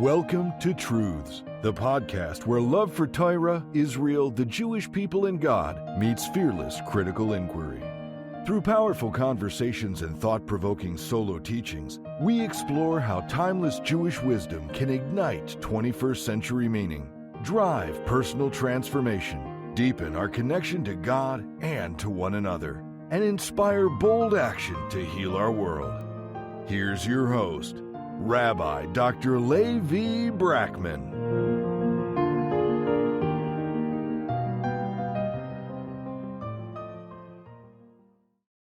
Welcome to Truths, the podcast where love for Torah, Israel, the Jewish people, and God meets fearless critical inquiry. Through powerful conversations and thought-provoking solo teachings, we explore how timeless Jewish wisdom can ignite 21st century meaning, drive personal transformation, deepen our connection to God and to one another, and inspire bold action to heal our world. Here's your host, Rabbi Dr. Levi Brackman.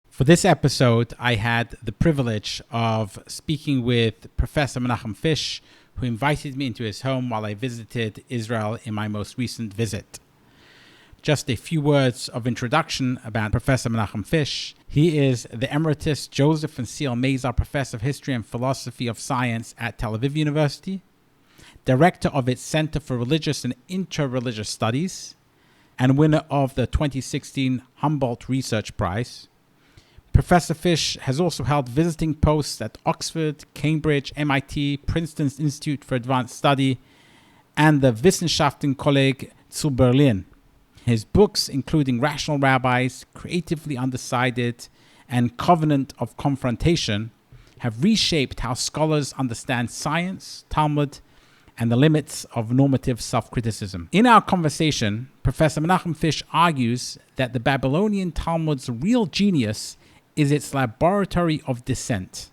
For this episode, I had the privilege of speaking with Professor Menachem Fisch, who invited me into his home while I visited Israel in my most recent visit. Just a few words of introduction about Professor Menachem Fisch. He is the Emeritus Joseph and Ceil Mazer Professor of History and Philosophy of Science at Tel Aviv University, Director of its Center for Religious and Inter-Religious Studies, and winner of the 2016 Humboldt Research Prize. Professor Fisch has also held visiting posts at Oxford, Cambridge, MIT, Princeton's Institute for Advanced Study, and the Wissenschaftenkolleg zu Berlin. His books, including Rational Rabbis, Creatively Undecided, and Covenant of Confrontation, have reshaped how scholars understand science, Talmud, and the limits of normative self-criticism. In our conversation, Professor Menachem Fisch argues that the Babylonian Talmud's real genius is its laboratory of dissent,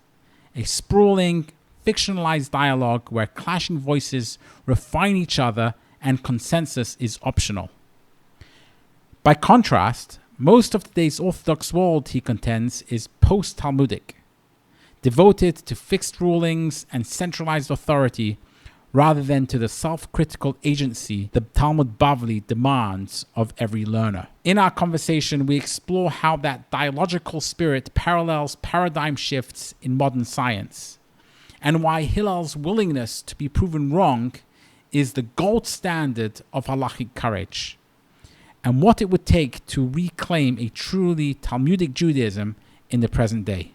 a sprawling, fictionalized dialogue where clashing voices refine each other and consensus is optional. By contrast, most of today's Orthodox world, he contends, is post-Talmudic, devoted to fixed rulings and centralized authority rather than to the self-critical agency the Talmud Bavli demands of every learner. In our conversation, we explore how that dialogical spirit parallels paradigm shifts in modern science, and why Hillel's willingness to be proven wrong is the gold standard of halakhic courage, and what it would take to reclaim a truly Talmudic Judaism in the present day.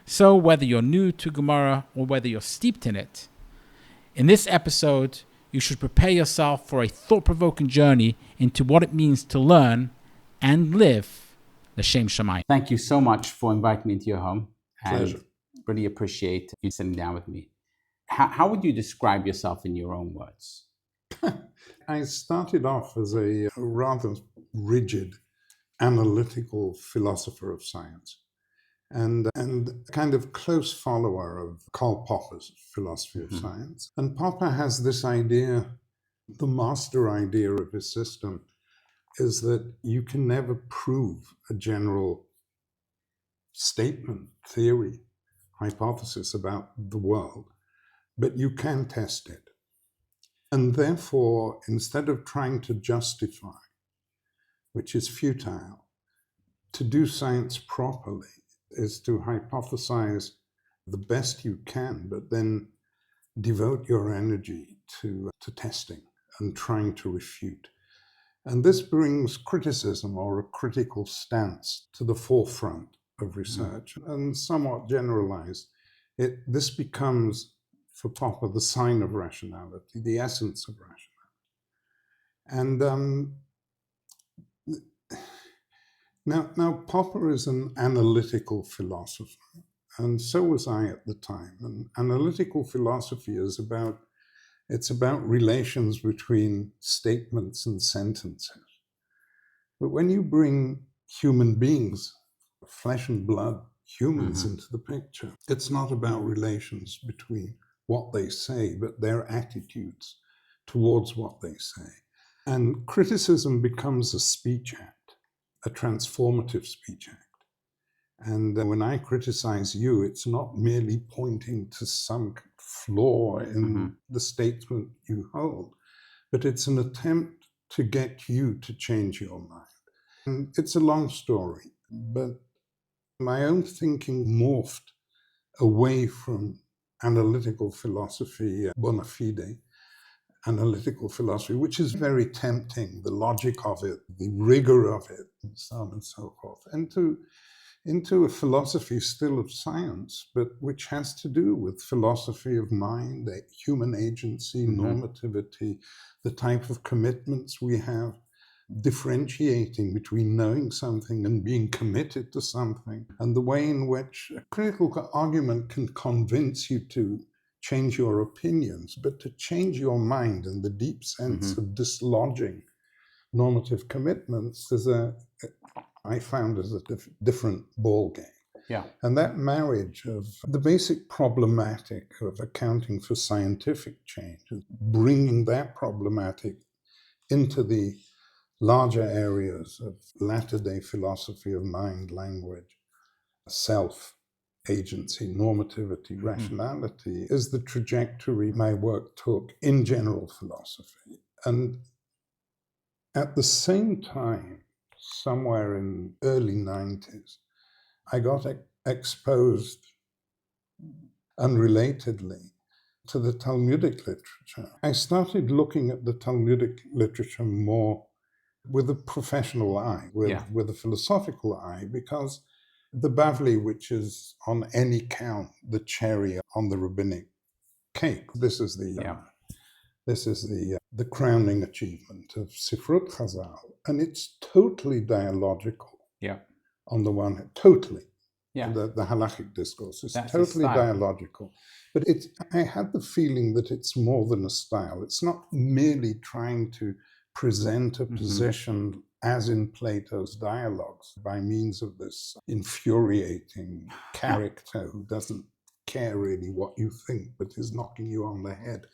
So whether you're new to Gemara or whether you're steeped in it, in this episode, you should prepare yourself for a thought-provoking journey into what it means to learn and live l'shem Shammai. Thank you so much for inviting me into your home. Pleasure. Really appreciate you sitting down with me. How would you describe yourself in your own words? I started off as a rather rigid, analytical philosopher of science and kind of close follower of Karl Popper's philosophy of science. And Popper has this idea, the master idea of his system is that you can never prove a general statement, theory, hypothesis about the world, but you can test it. And therefore, instead of trying to justify, which is futile, to do science properly is to hypothesize the best you can, but then devote your energy to testing and trying to refute. And this brings criticism or a critical stance to the forefront of research. And somewhat generalized, this becomes, for Popper, the sign of rationality, the essence of rationality. And now Popper is an analytical philosopher, and so was I at the time. And analytical philosophy is about relations between statements and sentences. But when you bring human beings, flesh and blood humans into the picture, it's not about relations between what they say, but their attitudes towards what they say. And criticism becomes a speech act, a transformative speech act. And when I criticize you, it's not merely pointing to some flaw in the statement you hold, but it's an attempt to get you to change your mind. And it's a long story, but my own thinking morphed away from analytical philosophy, bona fide analytical philosophy, which is very tempting, the logic of it, the rigor of it, and so on and so forth, and into a philosophy still of science, but which has to do with philosophy of mind, human agency, normativity, the type of commitments we have, differentiating between knowing something and being committed to something, and the way in which a critical argument can convince you to change your opinions, but to change your mind in the deep sense of dislodging normative commitments I found as a different ball game. Yeah. And that marriage of the basic problematic of accounting for scientific change, bringing that problematic into the larger areas of latter-day philosophy of mind, language, self, agency, normativity, rationality, is the trajectory my work took in general philosophy. And at the same time, somewhere in early 90s, I got exposed unrelatedly to the Talmudic literature. I started looking at the Talmudic literature more with a professional eye, with a philosophical eye, because the Bavli, which is on any count the cherry on the rabbinic cake, this is the crowning achievement of Sifrut Chazal, and it's totally dialogical. Yeah. On the one hand, totally. Yeah. The halakhic discourse is That's totally dialogical. But I had the feeling that it's more than a style. It's not merely trying to present a position as in Plato's dialogues by means of this infuriating character who doesn't care really what you think, but is knocking you on the head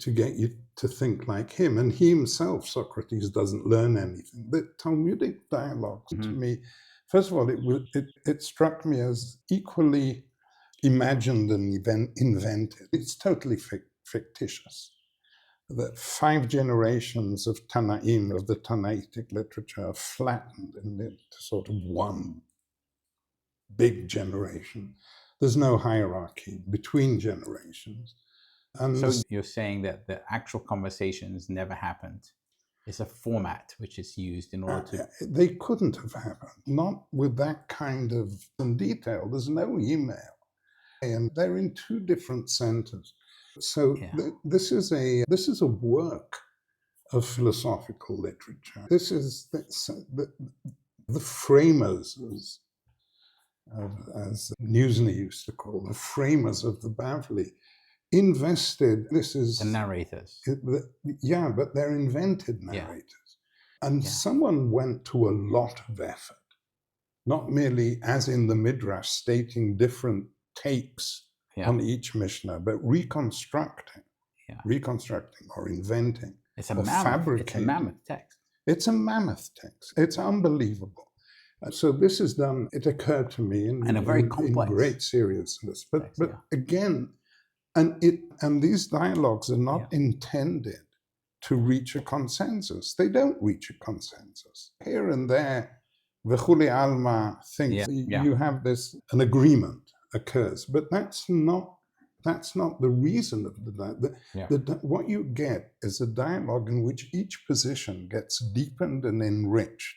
to get you to think like him. And he himself, Socrates, doesn't learn anything. The Talmudic dialogues, to me, first of all, it struck me as equally imagined and invented. It's totally fictitious. The 5 generations of Tanaim, of the Tanaitic literature, are flattened into sort of one big generation. There's no hierarchy between generations. And so you're saying that the actual conversations never happened. It's a format which is used in order to... They couldn't have happened, not with that kind of detail. There's no email. And they're in 2 different centers. So this is a work of philosophical literature. This is the framers, as Newsny used to call the framers of the Bavli, invested. This is the narrators. But they're invented narrators. And someone went to a lot of effort, not merely as in the Midrash, stating different takes on each Mishnah, but reconstructing or inventing. It's a mammoth text. It's a mammoth text. It's unbelievable. So this is done, it occurred to me in great seriousness. But again, and these dialogues are not intended to reach a consensus. They don't reach a consensus. Here and there, V'chuli Alma thinks you have an agreement occurs, but that's not the reason of the dialogue. What you get is a dialogue in which each position gets deepened and enriched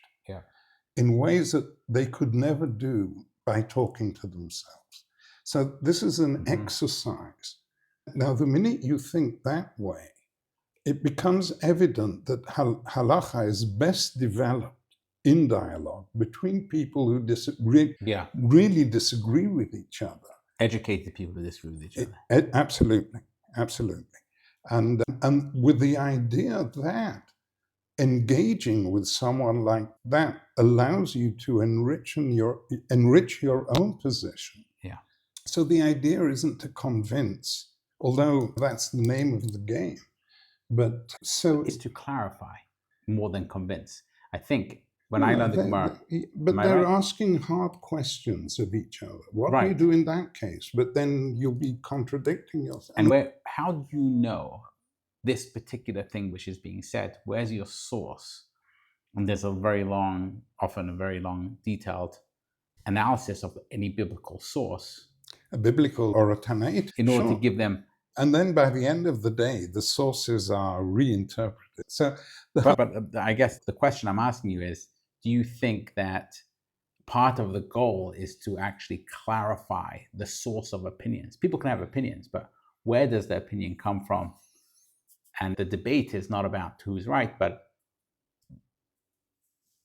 in ways that they could never do by talking to themselves. So this is an exercise. Now, the minute you think that way, it becomes evident that halacha is best developed in dialogue between people who really disagree with each other. Educated people who disagree with each other. Absolutely. And with the idea that engaging with someone like that allows you to enrich your own position. Yeah. So the idea isn't to convince, although that's the name of the game, but so it's to clarify more than convince. I think when I learned the Gemara, but they're asking hard questions of each other. What do you do in that case? But then you'll be contradicting yourself. And how do you know this particular thing which is being said? Where's your source? And there's often a very long, detailed analysis of any biblical source. A biblical or a Tanaitic. In order to give them... And then by the end of the day, the sources are reinterpreted. So, but I guess the question I'm asking you is, do you think that part of the goal is to actually clarify the source of opinions. People can have opinions, but where does the opinion come from? And the debate is not about who's right, but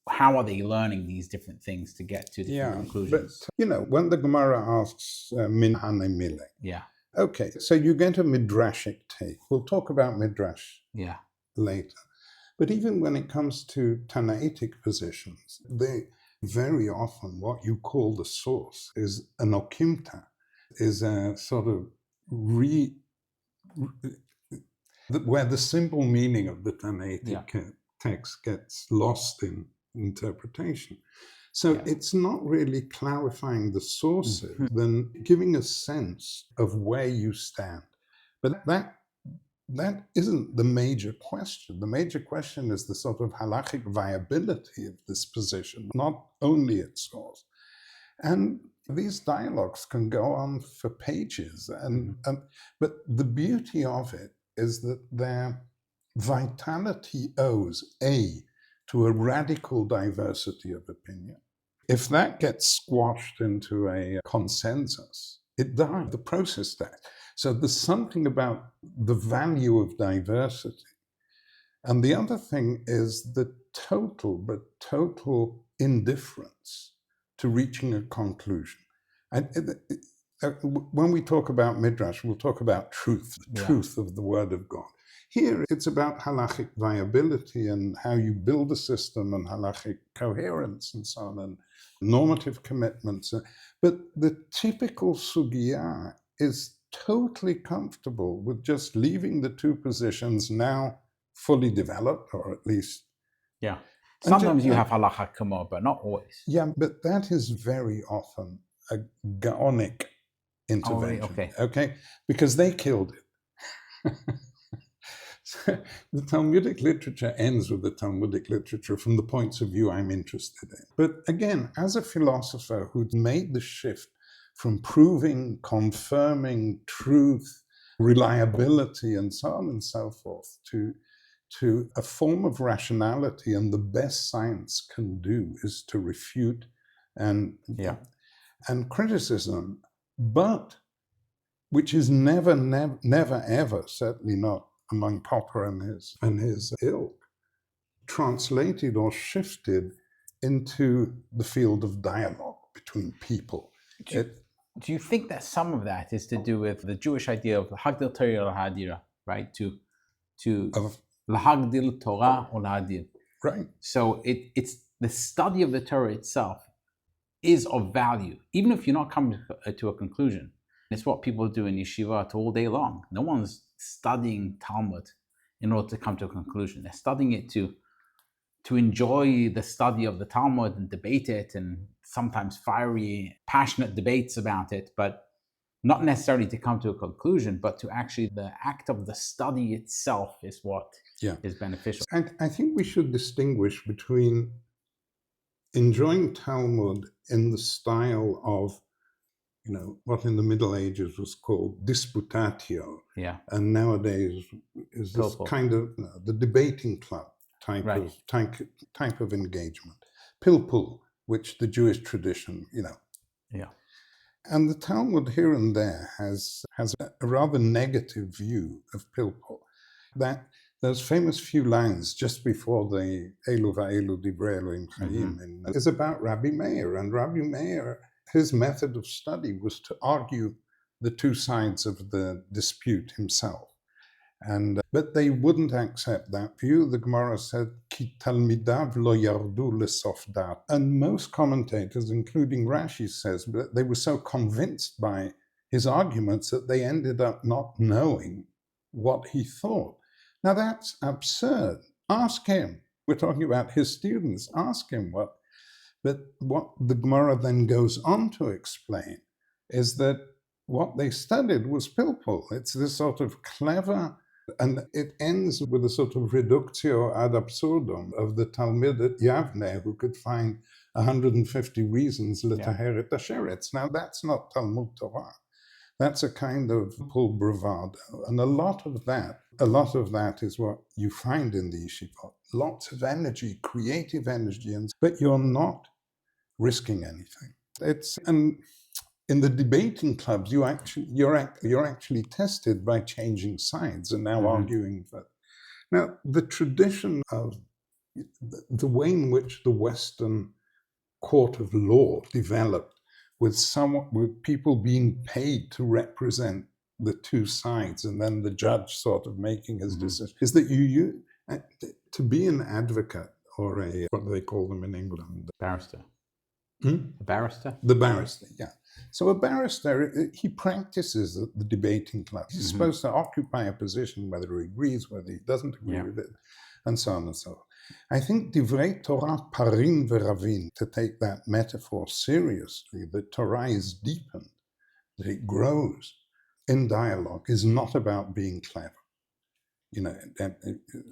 how are they learning these different things to get to different conclusions? But, when the Gemara asks, min hane mile. Yeah. Okay, so you get a midrashic take. We'll talk about midrash later. But even when it comes to Tanaitic positions, they very often, what you call the source is an okimta, is a sort of where the simple meaning of the Tanaitic text gets lost in interpretation. So it's not really clarifying the sources, than giving a sense of where you stand. But that isn't the major question. The major question is the sort of halakhic viability of this position, not only its source. And these dialogues can go on for pages. But the beauty of it is that their vitality owes, to a radical diversity of opinion. If that gets squashed into a consensus, it dies, the process dies. So there's something about the value of diversity. And the other thing is the total indifference to reaching a conclusion. And when we talk about Midrash, we'll talk about truth, the truth of the Word of God. Here, it's about halakhic viability and how you build a system and halakhic coherence and so on, and normative commitments. But the typical sugya is totally comfortable with just leaving the two positions now fully developed, or at least... Yeah. Sometimes you have halakha kamo, but not always. Yeah, but that is very often a Gaonic intervention. Okay? Because they killed it. The Talmudic literature ends with the Talmudic literature from the points of view I'm interested in. But again, as a philosopher who'd made the shift from proving, confirming truth, reliability, and so on and so forth, to a form of rationality, and the best science can do is to refute and criticism, but which is never, ever, certainly not among Popper and his ilk, translated or shifted into the field of dialogue between people. Do you think that some of that is to do with the Jewish idea of lahagdil Torah lahadira, right? To lahagdil Torah or lahadir. Right. So it's the study of the Torah itself is of value, even if you're not coming to a conclusion. It's what people do in yeshiva all day long. No one's studying Talmud in order to come to a conclusion. They're studying it to enjoy the study of the Talmud and debate it, and sometimes fiery, passionate debates about it, but not necessarily to come to a conclusion, but to actually the act of the study itself is what is beneficial. I think we should distinguish between enjoying Talmud in the style of, what in the Middle Ages was called disputatio, and nowadays is this kind of the debating club type of engagement, pilpul, which the Jewish tradition, And the Talmud here and there has a rather negative view of pilpul. That those famous few lines just before the Elu va'elu divrei Elohim Chaim is about Rabbi Meir, and Rabbi Meir, his method of study was to argue the two sides of the dispute himself. But they wouldn't accept that view. The Gemara said, Ki talmidav lo yardu lesof dat. And most commentators, including Rashi, says that they were so convinced by his arguments that they ended up not knowing what he thought. Now that's absurd. Ask him. We're talking about his students. Ask him what. But what the Gemara then goes on to explain is that what they studied was pilpul. It's this sort of clever, and it ends with a sort of reductio ad absurdum of the Talmud at Yavne, who could find 150 reasons l'taheret hasheretz. Now that's not Talmud Torah. That's a kind of full bravado. And a lot of that is what you find in the yeshiva. Lots of energy, creative energy, but you're not risking anything. And in the debating clubs, you're actually tested by changing sides and now arguing for. Now, the tradition of the way in which the Western court of law developed, with people being paid to represent the two sides, and then the judge sort of making his decision, is that you to be an advocate or what do they call them in England? Barrister. A barrister? The barrister, yeah. So a barrister, he practices at the debating club. He's supposed to occupy a position, whether he agrees, whether he doesn't agree with it, and so on and so on. I think Divrei Torah parim veravin, to take that metaphor seriously, that Torah is deepened, that it grows in dialogue, is not about being clever.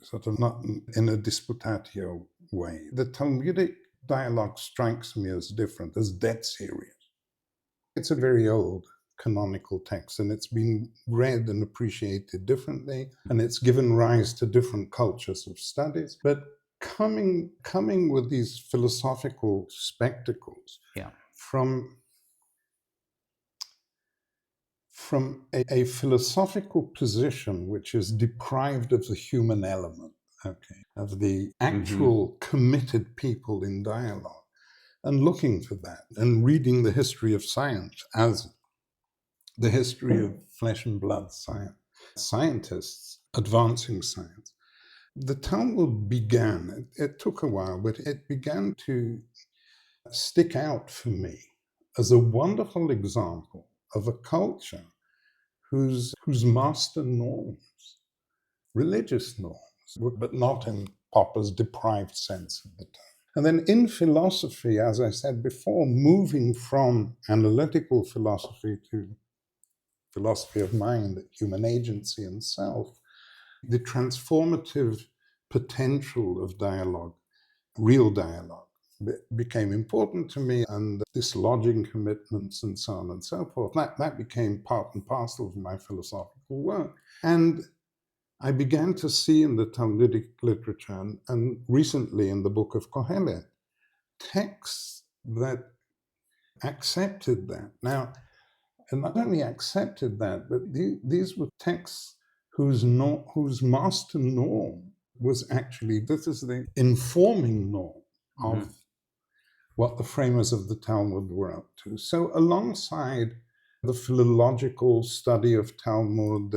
Sort of not in a disputatio way. The Talmudic dialogue strikes me as different, as dead serious. It's a very old canonical text, and it's been read and appreciated differently, and it's given rise to different cultures of studies. But coming with these philosophical spectacles from a philosophical position which is deprived of the human element, of the actual committed people in dialogue, and looking for that, and reading the history of science as the history of flesh and blood science, scientists advancing science. The Talmud began, it took a while, but it began to stick out for me as a wonderful example of a culture whose master norms, religious norms, but not in Popper's deprived sense of the term. And then in philosophy, as I said before, moving from analytical philosophy to philosophy of mind, human agency and self, the transformative potential of dialogue, real dialogue, became important to me, and dislodging commitments and so on and so forth. That became part and parcel of my philosophical work. And I began to see in the Talmudic literature, and recently in the book of Kohelet, texts that accepted that. Now, and not only accepted that, but these were texts whose master norm was actually, this is the informing norm of what the framers of the Talmud were up to. So alongside the philological study of Talmud,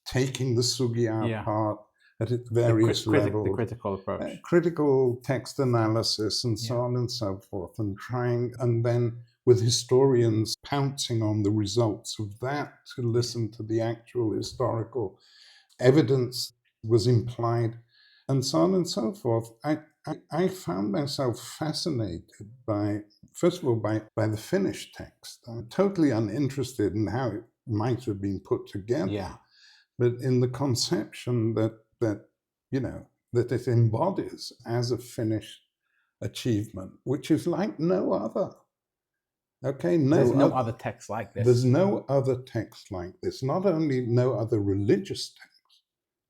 taking the sugya apart at its various levels, the critical approach, critical text analysis, and so on and so forth, and then with historians pouncing on the results of that to listen to the actual historical evidence was implied, and so on and so forth. I found myself fascinated by, first of all, by the Finnish text. I'm totally uninterested in how it might have been put together, but in the conception that it embodies as a Finnish achievement, which is like no other. There's no other text like this. There's no other text like this. Not only no other religious text,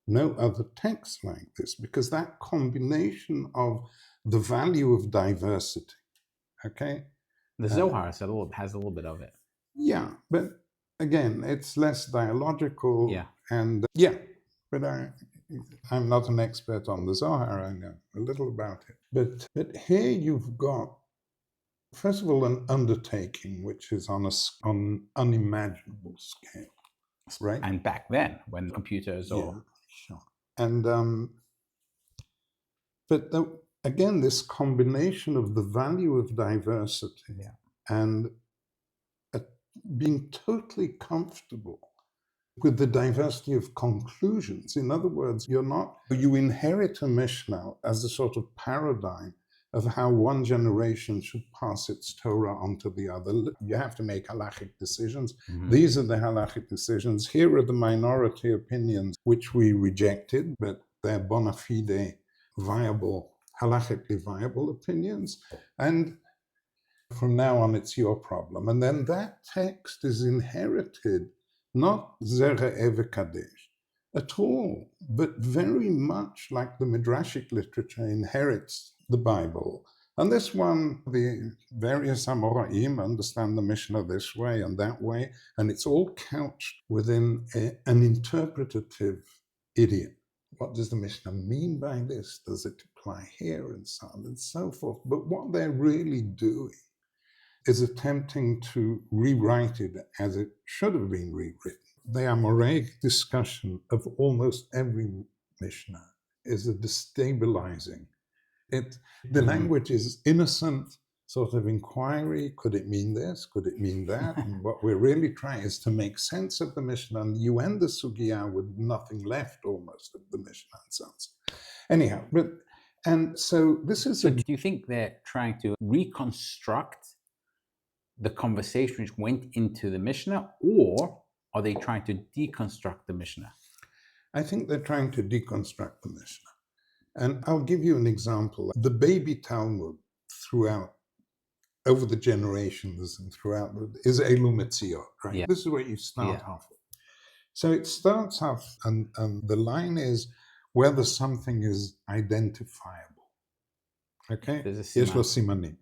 no other text like this, because that combination of the value of diversity, The Zohar has a little bit of it. Yeah, but again, it's less dialogical. But I'm not an expert on the Zohar. I know a little about it. But here you've got, first of all, an undertaking which is on an unimaginable scale, right? And back then, when computers Sure. And again, this combination of the value of diversity and being totally comfortable with the diversity of conclusions. In other words, you inherit a Mishnah as a sort of paradigm of how one generation should pass its Torah on to the other. You have to make halakhic decisions. These are the halakhic decisions. Here are the minority opinions which we rejected, but they're bona fide viable, halakhically viable opinions. And from now on, it's your problem. And then that text is inherited, not Zera'eh v'Kadesh at all, but very much like the Midrashic literature inherits the Bible And this one, the various Amoraim understand the Mishnah this way and that way, and it's all couched within an interpretative idiom. What does the Mishnah mean by this? Does it apply here, and so on and so forth? But what they're really doing is attempting to rewrite it as it should have been rewritten. The Amoraic discussion of almost every Mishnah is a destabilizing. The language is innocent sort of inquiry. Could it mean this? Could it mean that? And what we're really trying is to make sense of the Mishnah, and you end the Sugya with nothing left almost of the Mishnah and so on. Anyhow, and so this is. So do you think they're trying to reconstruct the conversation which went into the Mishnah, or are they trying to deconstruct the Mishnah? I think they're trying to deconstruct the Mishnah. And I'll give you an example. The baby Talmud throughout, over the generations and throughout, is Elu Metziot, right? Yeah. This is where you start off with. So it starts off, and the line is whether something is identifiable. Okay? Yesh lo simanim.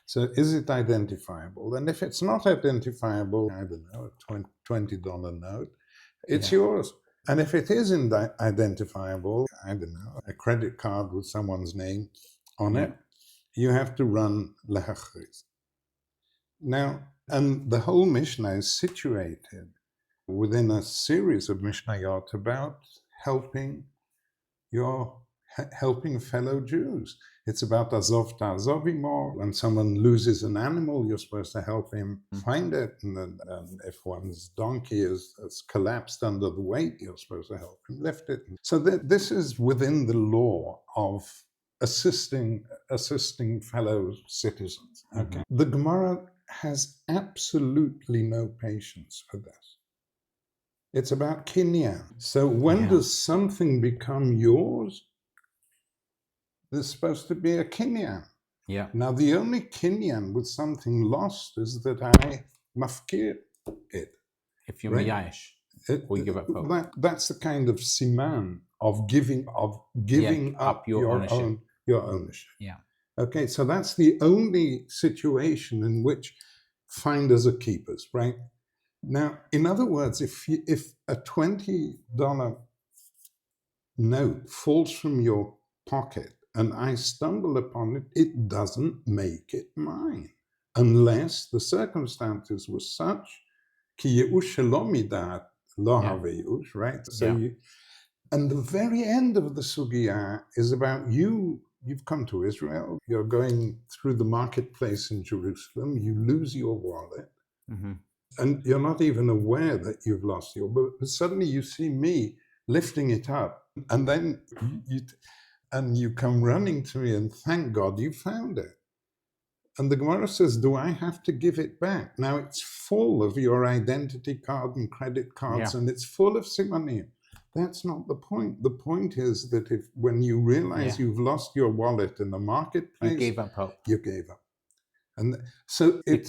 So is it identifiable? And if it's not identifiable, I don't know, a $20 note, it's yours. And if it isn't identifiable, I don't know, a credit card with someone's name on it, you have to run lahachriz. Now, and the whole Mishnah is situated within a series of Mishnayot about helping fellow Jews. It's about Azov ta'azovimo. When someone loses an animal, you're supposed to help him find it. And if one's donkey is collapsed under the weight, you're supposed to help him lift it. So this is within the law of assisting fellow citizens. Okay. The Gemara has absolutely no patience for this. It's about kinyan. So when does something become yours? There's supposed to be a kinyan. Yeah. Now, the only kinyan with something lost is that I mafkir it. If you're miyash, or you give up hope. That's the kind of siman of giving up your ownership. Yeah. Okay, so that's the only situation in which finders are keepers, right? Now, in other words, if a $20 note falls from your pocket and I stumble upon it, it doesn't make it mine, unless the circumstances were such, ki yeush shelo midat lo haveyush, right? So, and the very end of the sugya is about you. You've come to Israel. You're going through the marketplace in Jerusalem. You lose your wallet. Mm-hmm. And you're not even aware that you've lost your wallet. But suddenly you see me lifting it up. And then you come running to me and thank God you found it. And the Gemara says, do I have to give it back? Now it's full of your identity card and credit cards, and it's full of simanim. That's not the point. The point is that when you realize you've lost your wallet in the marketplace, you gave up hope. You gave up. And so it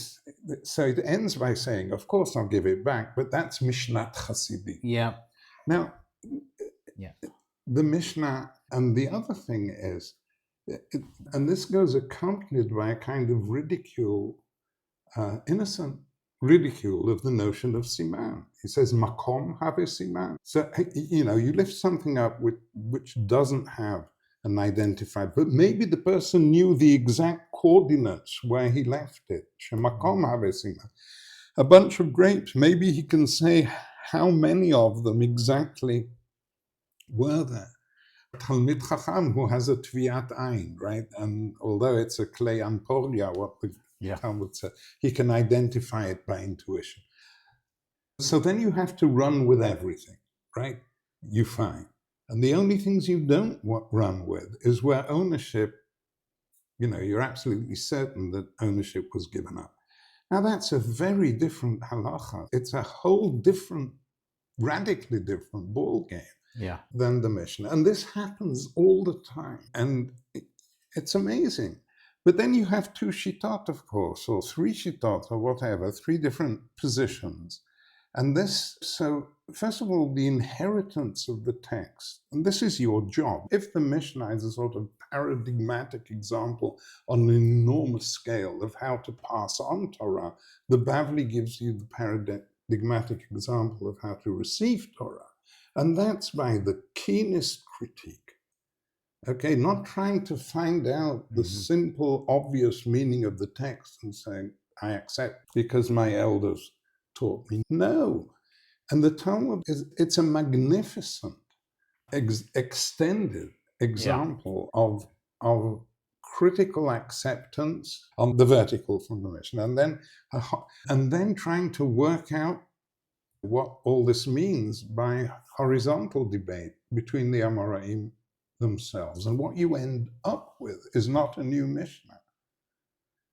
ends by saying, of course I'll give it back, but that's Mishnat Chasidi. Yeah. Now, the Mishnah, and the other thing is, and this goes accompanied by a kind of ridicule, innocent ridicule of the notion of siman. He says, makom have siman. So, you lift something up which doesn't have an identified, but maybe the person knew the exact coordinates where he left it. Makom have siman. A bunch of grapes, maybe he can say how many of them exactly were there. Talmid Chacham who has a Tviyat Ain, right? And although it's a Klei Amporia, what the Talmud said, he can identify it by intuition. So then you have to run with everything, right? You find. And the only things you don't run with is where ownership, you're absolutely certain that ownership was given up. Now that's a very different halacha. It's a whole different, radically different ballgame. Than the Mishnah. And this happens all the time. And it's amazing. But then you have two shitot, of course, or three shitot, or whatever, three different positions. And so first of all, the inheritance of the text, and this is your job. If the Mishnah is a sort of paradigmatic example on an enormous scale of how to pass on Torah. The Bavli gives you the paradigmatic example of how to receive Torah. And that's by the keenest critique. Okay, not trying to find out the simple, obvious meaning of the text and saying, I accept because my elders taught me. No. And the Talmud it's a magnificent, extended example of critical acceptance on the vertical from the mission, and then trying to work out what all this means by horizontal debate between the Amoraim themselves. And what you end up with is not a new Mishnah,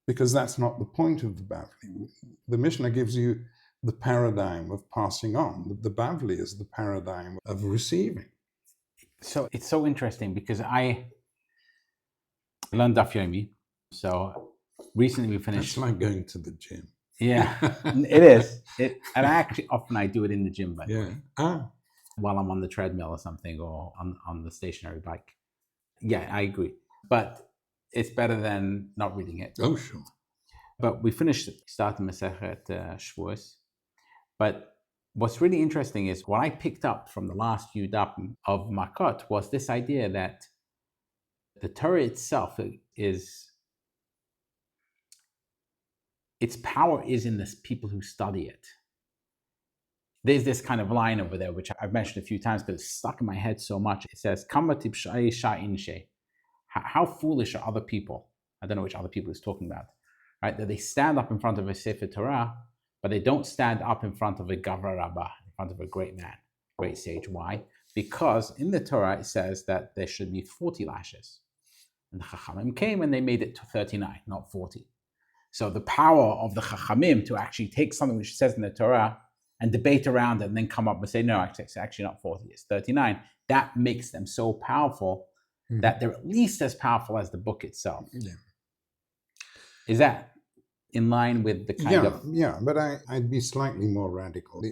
because that's not the point of the Bavli. The Mishnah gives you the paradigm of passing on. The Bavli is the paradigm of receiving. So it's so interesting because I learned Daf Yomi. So recently we finished. It's like going to the gym. Yeah, it is. And I do it in the gym, but while I'm on the treadmill or something, or on the stationary bike. Yeah, I agree. But it's better than not reading it. Oh, sure. But we finished starting Masechet Shavuos. But what's really interesting is what I picked up from the last few dapim of Makot was this idea that the Torah itself its power is in the people who study it. There's this kind of line over there, which I've mentioned a few times because it's stuck in my head so much. It says, how foolish are other people? I don't know which other people he's talking about, right? That they stand up in front of a Sefer Torah, but they don't stand up in front of a Gavra Rabbah, in front of a great man, great sage. Why? Because in the Torah, it says that there should be 40 lashes. And the Chachamim came and they made it to 39, not 40. So the power of the Chachamim to actually take something which says in the Torah and debate around it and then come up and say, no, it's actually not 40, it's 39. That makes them so powerful that they're at least as powerful as the book itself. Yeah. Is that in line with the kind of... Yeah, but I'd be slightly more radical.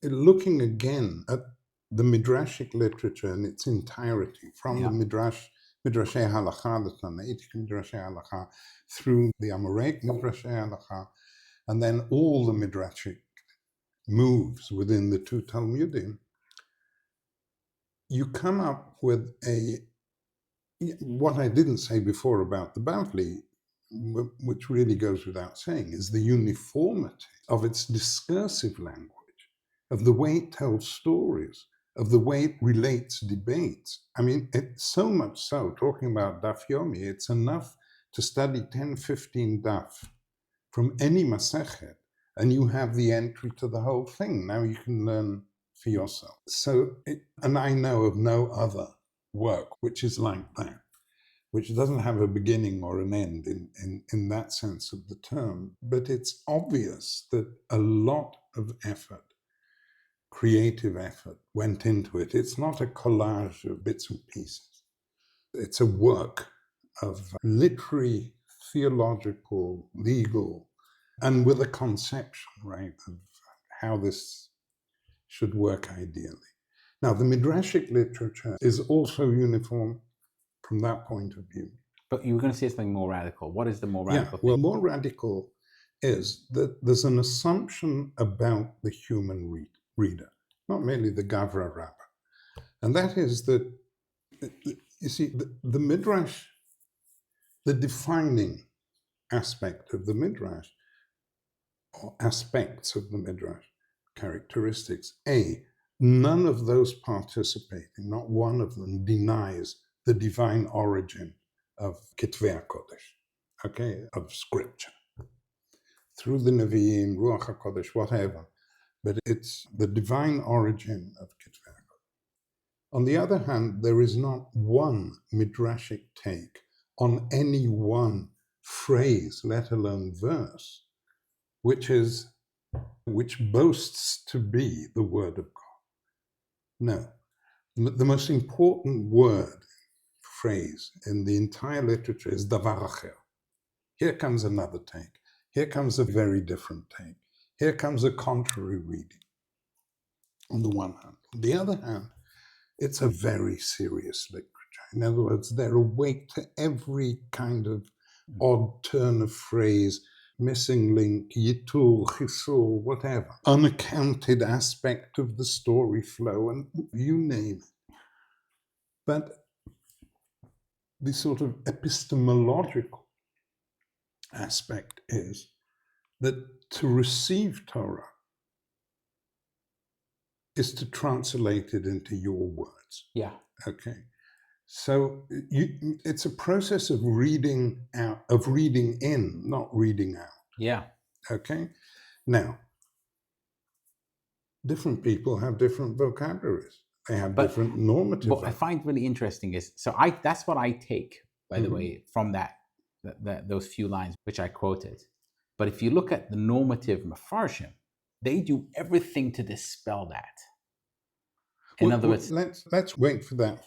Looking again at the Midrashic literature in its entirety, from the Midrashei Halakha, the Tanaitic Midrashei Halakha, through the Amoraic Midrashei Halakha, and then all the Midrashic moves within the two Talmudim, you come up with what I didn't say before about the Bavli, which really goes without saying, is the uniformity of its discursive language, of the way it tells stories, of the way it relates debates. I mean, it's so much so, talking about Daf Yomi, it's enough to study 10, 15 daf from any Masechet, and you have the entry to the whole thing. Now you can learn for yourself. And I know of no other work which is like that, which doesn't have a beginning or an end in that sense of the term. But it's obvious that a lot of effort, creative effort, went into it. It's not a collage of bits and pieces. It's a work of literary, theological, legal, and with a conception, right, of how this should work ideally. Now, the Midrashic literature is also uniform from that point of view. But you were going to say something more radical. What is the more radical thing? Well, more radical is that there's an assumption about the human reader, not merely the Gavra Rabbah. And that is that, you see, the Midrash, the defining aspect of the Midrash, or aspects of the Midrash, characteristics, none of those participating, not one of them, denies the divine origin of Kitvei HaKodesh, of scripture. Through the Nevi'im, Ruach HaKodesh, whatever, but it's the divine origin of Kitvei HaKodesh. On the other hand, there is not one Midrashic take on any one phrase, let alone verse, which boasts to be the word of God. No. The most important phrase in the entire literature is davar acher. Here comes another take. Here comes a very different take. Here comes a contrary reading, on the one hand. On the other hand, it's a very serious literature. In other words, they're awake to every kind of odd turn of phrase, missing link, yitur, chisur, whatever, unaccounted aspect of the story flow, and you name it. But the sort of epistemological aspect is that to receive Torah is to translate it into your words. Yeah. Okay. So it's a process of reading out, of reading in, not reading out. Yeah. Okay. Now, different people have different vocabularies. They have different normative. What I find really interesting is, that's what I take, by the way, from those few lines which I quoted. But if you look at the normative Mefarshim, they do everything to dispel that. In other words, let's wait for that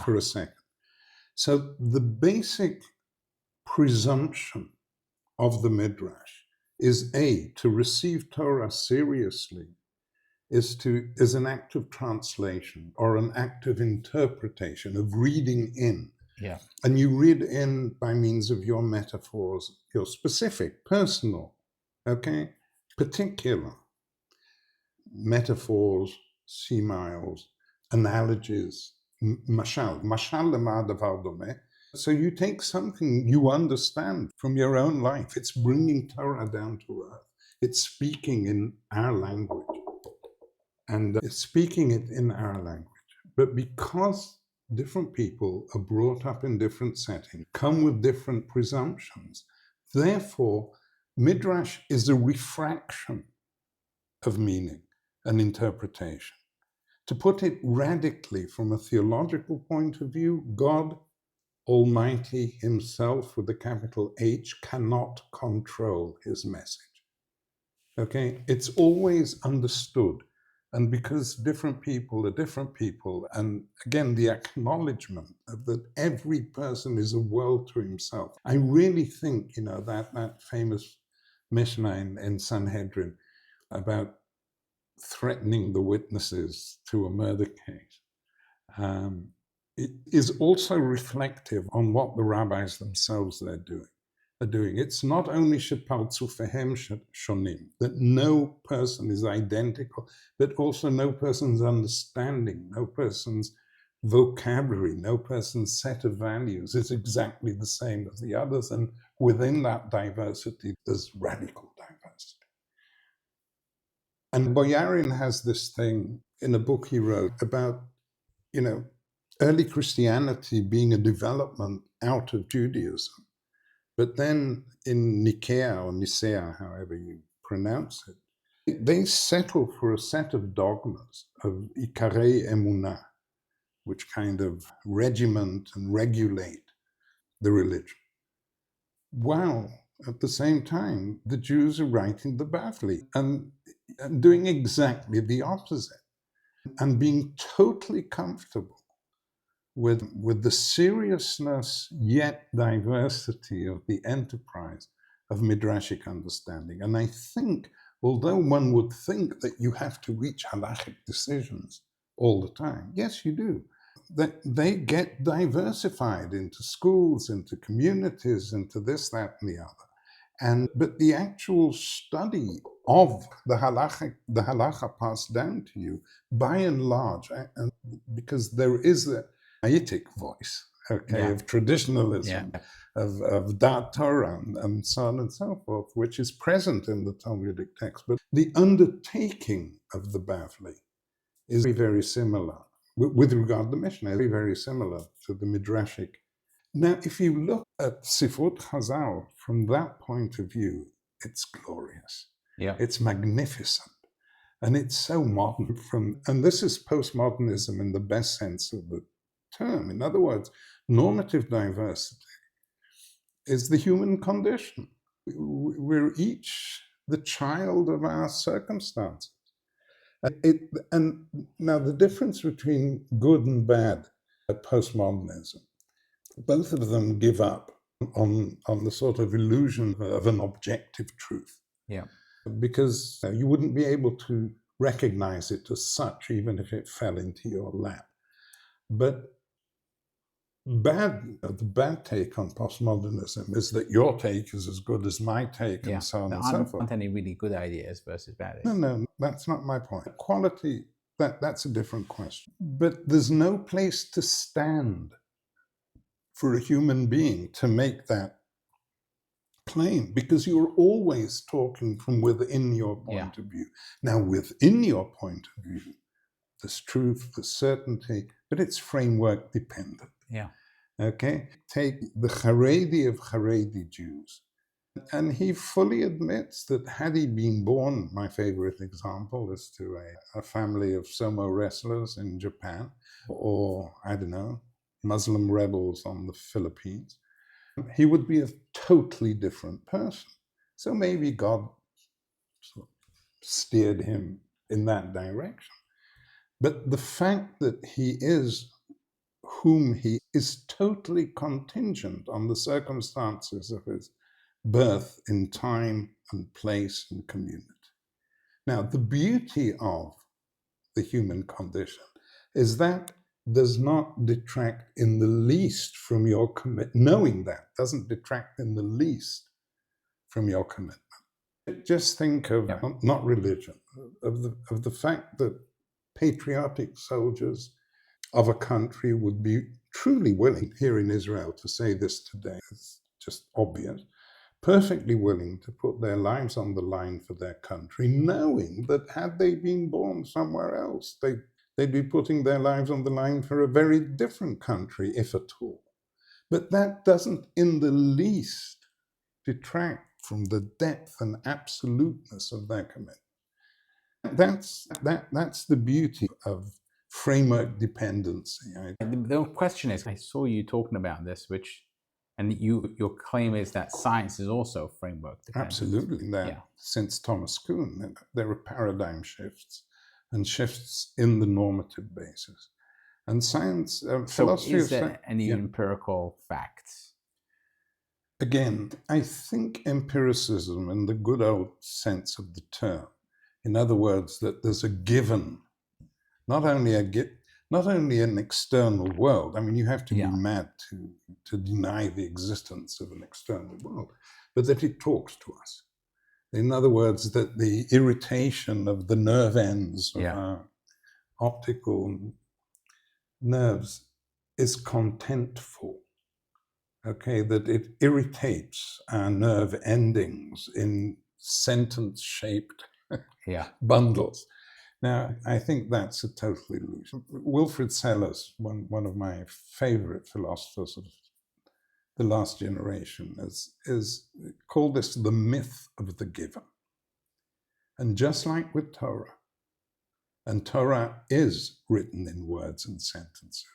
for a second. So the basic presumption of the Midrash is to receive Torah seriously is an act of translation or an act of interpretation, of reading in. Yeah. And you read in by means of your metaphors, your specific, personal, okay, particular metaphors, similes, analogies, mashal lema davar domeh. So you take something you understand from your own life. It's bringing Torah down to earth. It's speaking in our language. And it's speaking it in our language. But because different people are brought up in different settings, come with different presumptions, therefore, Midrash is a refraction of meaning and interpretation. To put it radically from a theological point of view, God Almighty himself, with a capital H, cannot control his message. Okay? It's always understood. And because different people are different people, and again, the acknowledgement of that every person is a world to himself. I really think, that famous Mishnah in Sanhedrin about threatening the witnesses to a murder case, it is also reflective on what the rabbis themselves are doing. It's not only shepartzufehem shonim, that no person is identical, but also no person's understanding, no person's vocabulary, no person's set of values is exactly the same as the others. And within that diversity, there's radical diversity. And Boyarin has this thing in a book he wrote about, early Christianity being a development out of Judaism. But then in Nicaea or Nicea, however you pronounce it, they settle for a set of dogmas of Ikarei Emunah, which kind of regiment and regulate the religion. While at the same time, the Jews are writing the Bavli and doing exactly the opposite and being totally comfortable with the seriousness yet diversity of the enterprise of Midrashic understanding. And I think, although one would think that you have to reach halakhic decisions all the time, yes, you do, that they get diversified into schools, into communities, into this, that, and the other. But the actual study of the halakha passed down to you, by and large, and because there is a Haitic voice, of traditionalism, of Dat Torah, and so on and so forth, which is present in the Talmudic text. But the undertaking of the Bavli is very, very similar, with regard to the Mishnah, very, very similar to the Midrashic. Now, if you look at Sifrut Chazal from that point of view, it's glorious. Yeah. It's magnificent. And it's so modern and this is postmodernism in the best sense of the term. In other words, normative diversity is the human condition. We're each the child of our circumstances. And now the difference between good and bad at postmodernism, both of them give up on the sort of illusion of an objective truth. Yeah. Because you wouldn't be able to recognize it as such, even if it fell into your lap. But The bad take on postmodernism is that your take is as good as my take, and so on and so forth. Aren't any really good ideas versus bad ideas? No, that's not my point. Quality, that's a different question. But there's no place to stand for a human being to make that claim, because you're always talking from within your point of view. Now, within your point of view, there's truth, there's certainty, but it's framework dependent. Yeah. Okay? Take the Haredi of Haredi Jews. And he fully admits that had he been born, my favorite example is to a family of sumo wrestlers in Japan, or, I don't know, Muslim rebels on the Philippines, he would be a totally different person. So maybe God sort of steered him in that direction. But the fact that he is whom he is totally contingent on the circumstances of his birth in time and place and community. Now, the beauty of the human condition is that does not detract in the least from your commitment. Knowing that doesn't detract in the least from your commitment. Just think of, not religion, of the fact that patriotic soldiers of a country would be truly willing, here in Israel, to say this today, it's just obvious, perfectly willing to put their lives on the line for their country, knowing that had they been born somewhere else, they'd be putting their lives on the line for a very different country, if at all. But that doesn't in the least detract from the depth and absoluteness of their commitment. That's the beauty of framework dependency. The question is, I saw you talking about this, and your claim is that science is also framework dependent. Absolutely. Since Thomas Kuhn, there are paradigm shifts and shifts in the normative basis. And science, philosophy is there any empirical facts? Again, I think empiricism in the good old sense of the term, in other words, that there's a given, not only an external world. I mean, you have to be mad to deny the existence of an external world, but that it talks to us. In other words, that the irritation of the nerve ends of our optical nerves is contentful. Okay, that it irritates our nerve endings in sentence-shaped bundles. Now, I think that's a total illusion. Wilfrid Sellers, one of my favorite philosophers of the last generation, is called this the myth of the given. And just like with Torah, and Torah is written in words and sentences,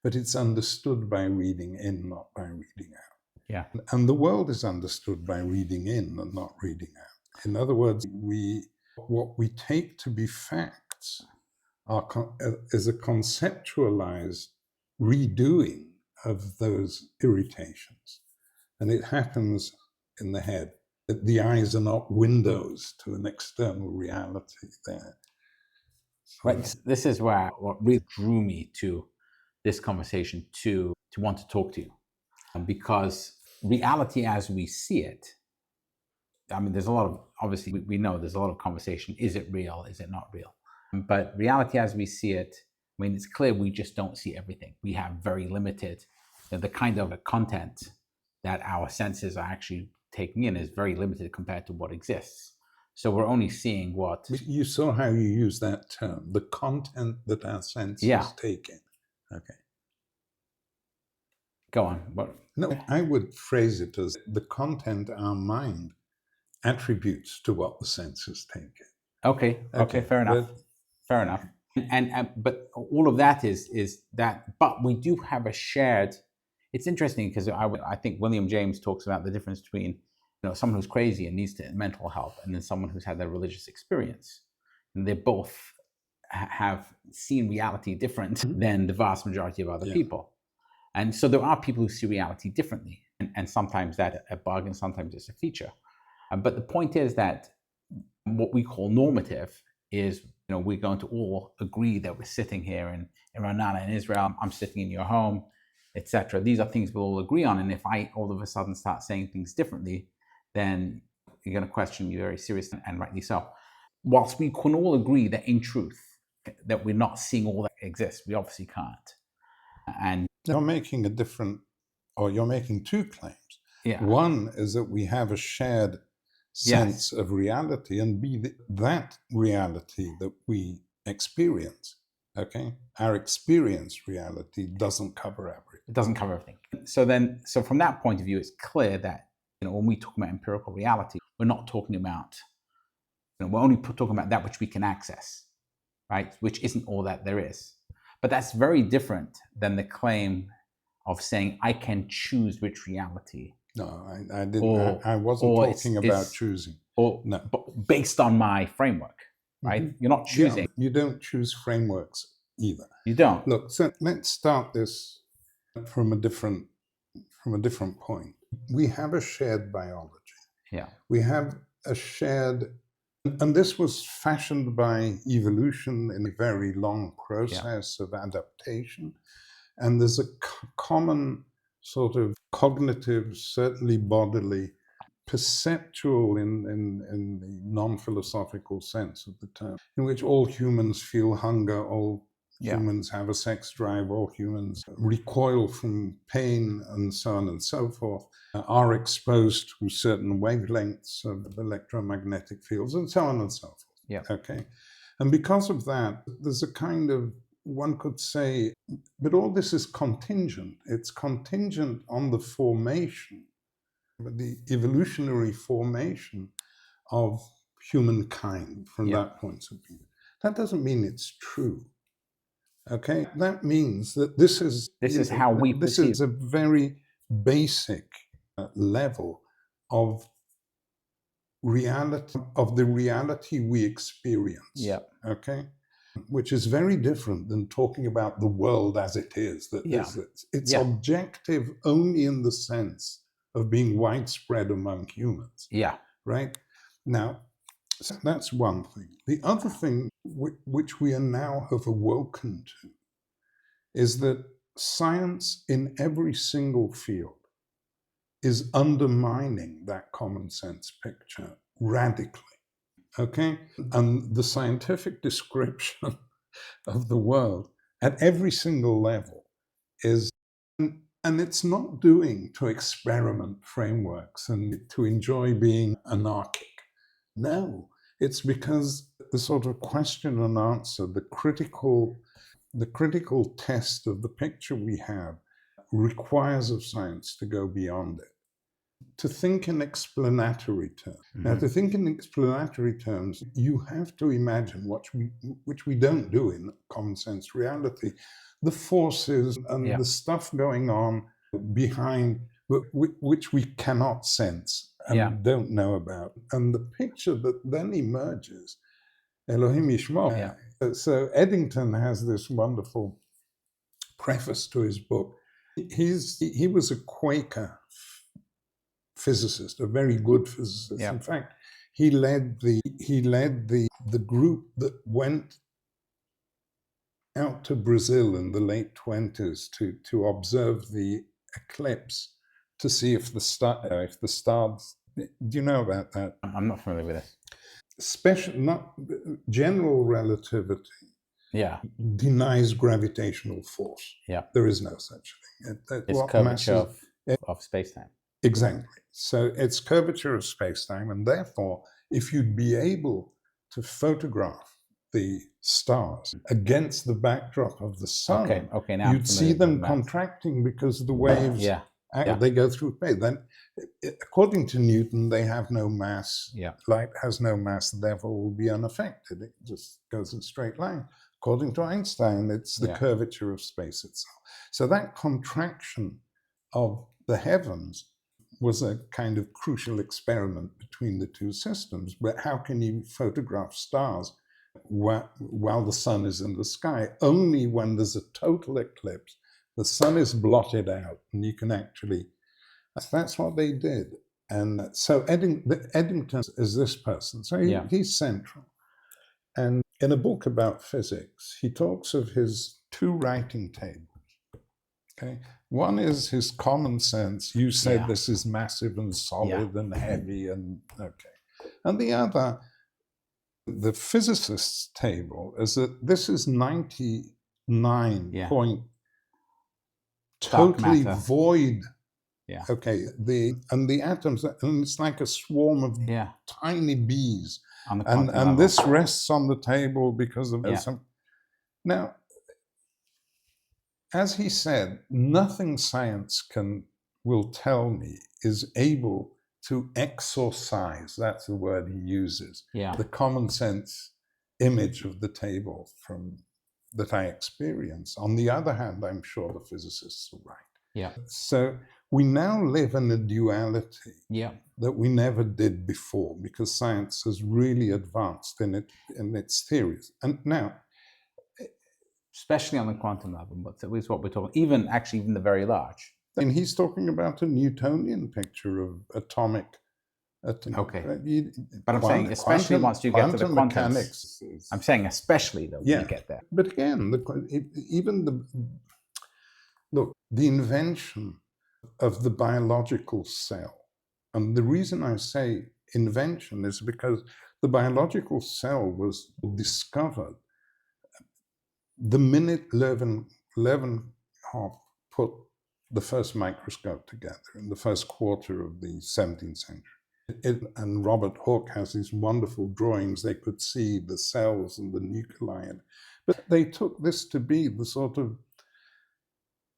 but it's understood by reading in, not by reading out. Yeah. And the world is understood by reading in and not reading out. In other words, what we take to be facts is a conceptualized redoing of those irritations. And it happens in the head. That the eyes are not windows to an external reality there. Right. This is what really drew me to this conversation, to want to talk to you. Because reality as we see it, I mean, there's a lot of, obviously, we know there's a lot of conversation. Is it real? Is it not real? But reality as we see it, I mean, it's clear we just don't see everything. We have very limited, the kind of content that our senses are actually taking in is very limited compared to what exists. So we're only seeing what... You saw how you use that term, the content that our senses take in. Okay. Go on. No, I would phrase it as the content our mind attributes to what the senses take in. Okay, fair enough. Fair enough. And but all of that is that, but we do have a shared... It's interesting because I think William James talks about the difference between someone who's crazy and needs mental help, and then someone who's had their religious experience. And they both have seen reality different than the vast majority of other people. And so there are people who see reality differently. And sometimes that's a bug and sometimes it's a feature. But the point is that what we call normative is, we're going to all agree that we're sitting here in Ra'anana in Israel. I'm sitting in your home etc. These are things we'll all agree on. And if I all of a sudden start saying things differently, then you're going to question me very seriously, and rightly so. Whilst we can all agree that in truth, that we're not seeing all that exists, we obviously can't. And you're making you're making two claims. yeah. One is that we have a shared sense of reality, and that reality that we experience, okay? Our experienced reality doesn't cover everything. It doesn't cover everything. So from that point of view, it's clear that, when we talk about empirical reality, we're not talking about, we're only talking about that which we can access, right? Which isn't all that there is. But that's very different than the claim of saying I can choose which reality. No, I didn't. I wasn't talking about choosing. No, but based on my framework, right? Mm-hmm. You're not choosing. Yeah, you don't choose frameworks either. You don't. Look, so let's start this from a different point. We have a shared biology. Yeah. We have a shared, and this was fashioned by evolution in a very long process of adaptation. And there's a common sort of cognitive, certainly bodily, perceptual in the non-philosophical sense of the term, in which all humans feel hunger, all humans have a sex drive, all humans recoil from pain, and so on and so forth, are exposed to certain wavelengths of electromagnetic fields, and so on and so forth. Yeah. Okay. And because of that, there's a kind of, one could say, but all this is contingent. It's contingent on the formation, the evolutionary formation of humankind from that point of view. That doesn't mean it's true. Okay, that means that this is how we this perceive. Is a very basic level of reality, of the reality we experience. Yeah. Okay. Which is very different than talking about the world as it is. It's objective only in the sense of being widespread among humans. Yeah. Right? Now, so that's one thing. The other thing which we are now have awoken to is that science in every single field is undermining that common sense picture radically. Okay? And the scientific description of the world at every single level is, and it's not doing to experiment frameworks and to enjoy being anarchic. No, it's because the sort of question and answer, the critical test of the picture we have requires of science to go beyond it. To think in explanatory terms. Mm-hmm. Now, to think in explanatory terms, you have to imagine which we don't do in common sense reality, the forces and the stuff going on behind, which we cannot sense and don't know about. And the picture that then emerges, Elohim Yishmor. So Eddington has this wonderful preface to his book. He was a Quaker physicist, a very good physicist. In fact, he led the group that went out to Brazil in the late 20s to observe the eclipse to see if the stars. Do you know about that? I'm not familiar with this. Not general relativity. Denies gravitational force. There is no such thing. It's curvature of space-time. Exactly. So it's curvature of space-time, and therefore, if you'd be able to photograph the stars against the backdrop of the sun, now you'd see them contracting because the waves they go through space. Then, according to Newton, they have no mass. Light has no mass, therefore will be unaffected. It just goes in a straight line. According to Einstein, it's the curvature of space itself. So that contraction of the heavens was a kind of crucial experiment between the two systems. But how can you photograph stars while the sun is in the sky? Only when there's a total eclipse, the sun is blotted out, and you can actually. That's what they did. And so Eddington is this person. So he's central. And in a book about physics, he talks of his two writing tables. Okay. One is his common sense. You said this is massive and solid and heavy and okay. And the other, the physicist's table, is that this is 99 point totally void. Yeah. Okay. The atoms, and it's like a swarm of tiny bees. And this rests on the table because of some. Now, as he said, nothing science will tell me is able to exorcise, that's the word he uses, the common sense image of the table that I experience. On the other hand, I'm sure the physicists are right. Yeah. So we now live in a duality that we never did before, because science has really advanced in its theories. And now, especially on the quantum level, but at least what we're talking, even the very large. And he's talking about a Newtonian picture of atomic. Okay. But I'm saying, especially once you get to the quantum mechanics. I'm saying, especially though, when you get there. But again, the invention of the biological cell, and the reason I say invention is because the biological cell was discovered the minute Leeuwenhoek put the first microscope together in the first quarter of the 17th century. And Robert Hooke has these wonderful drawings. They could see the cells and the nuclei. But they took this to be the sort of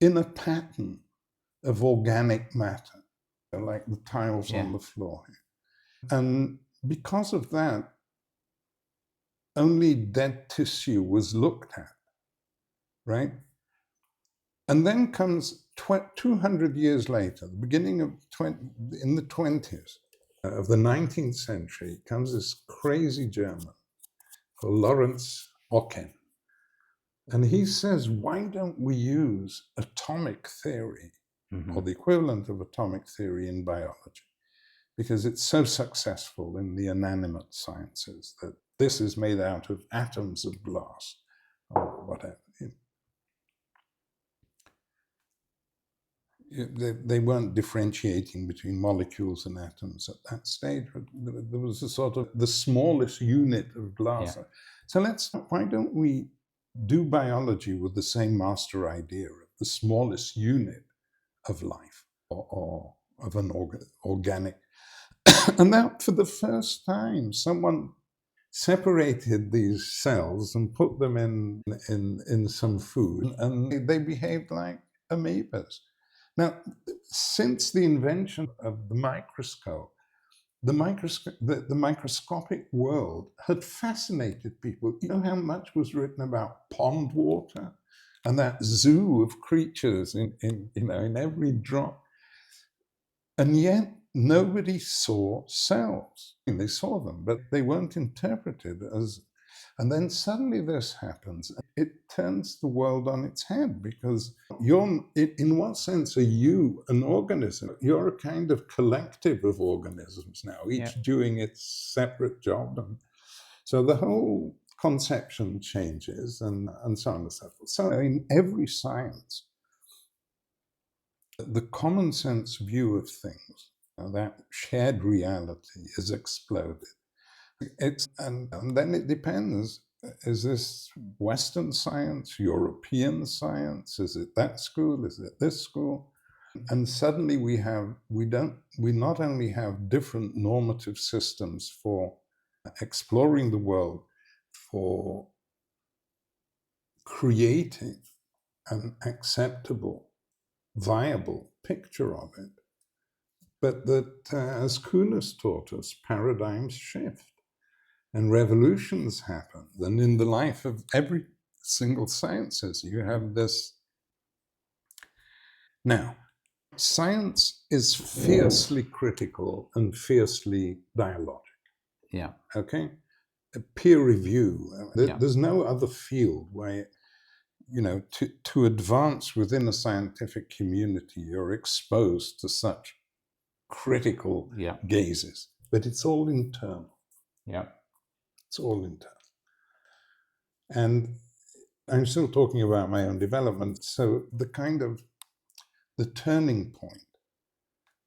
inner pattern of organic matter, like the tiles on the floor here. And because of that, only dead tissue was looked at, right? And then comes 200 years later, the beginning of in the 20s of the 19th century, comes this crazy German called Lawrence Ocken. And he says, why don't we use atomic theory, or the equivalent of atomic theory in biology? Because it's so successful in the inanimate sciences that this is made out of atoms of glass or whatever. They weren't differentiating between molecules and atoms at that stage, but there was a sort of the smallest unit of glass. So why don't we do biology with the same master idea of the smallest unit of life or of an organic? And that, for the first time, someone separated these cells and put them in some food, and they behaved like amoebas. Now, since the invention of the microscope, the microscopic world had fascinated people. You know how much was written about pond water and that zoo of creatures in every drop, and yet nobody saw cells. I mean, they saw them, but they weren't interpreted as. And then suddenly this happens. It turns the world on its head, because in what sense are you an organism? You're a kind of collective of organisms now, each doing its separate job. And so the whole conception changes and so on and so forth. So in every science, the common sense view of things, that shared reality, is exploded. And then it depends. Is this Western science, European science? Is it that school? Is it this school? And suddenly we not only have different normative systems for exploring the world, for creating an acceptable, viable picture of it, but that, as Kunis taught us, paradigms shift. And revolutions happen. And in the life of every single sciences, you have this. Now, science is fiercely critical and fiercely dialogic. Yeah. Okay? A peer review. There's no other field where, to advance within a scientific community, you're exposed to such critical gazes. But it's all internal. Yeah. It's all internal. And I'm still talking about my own development. So the kind of the turning point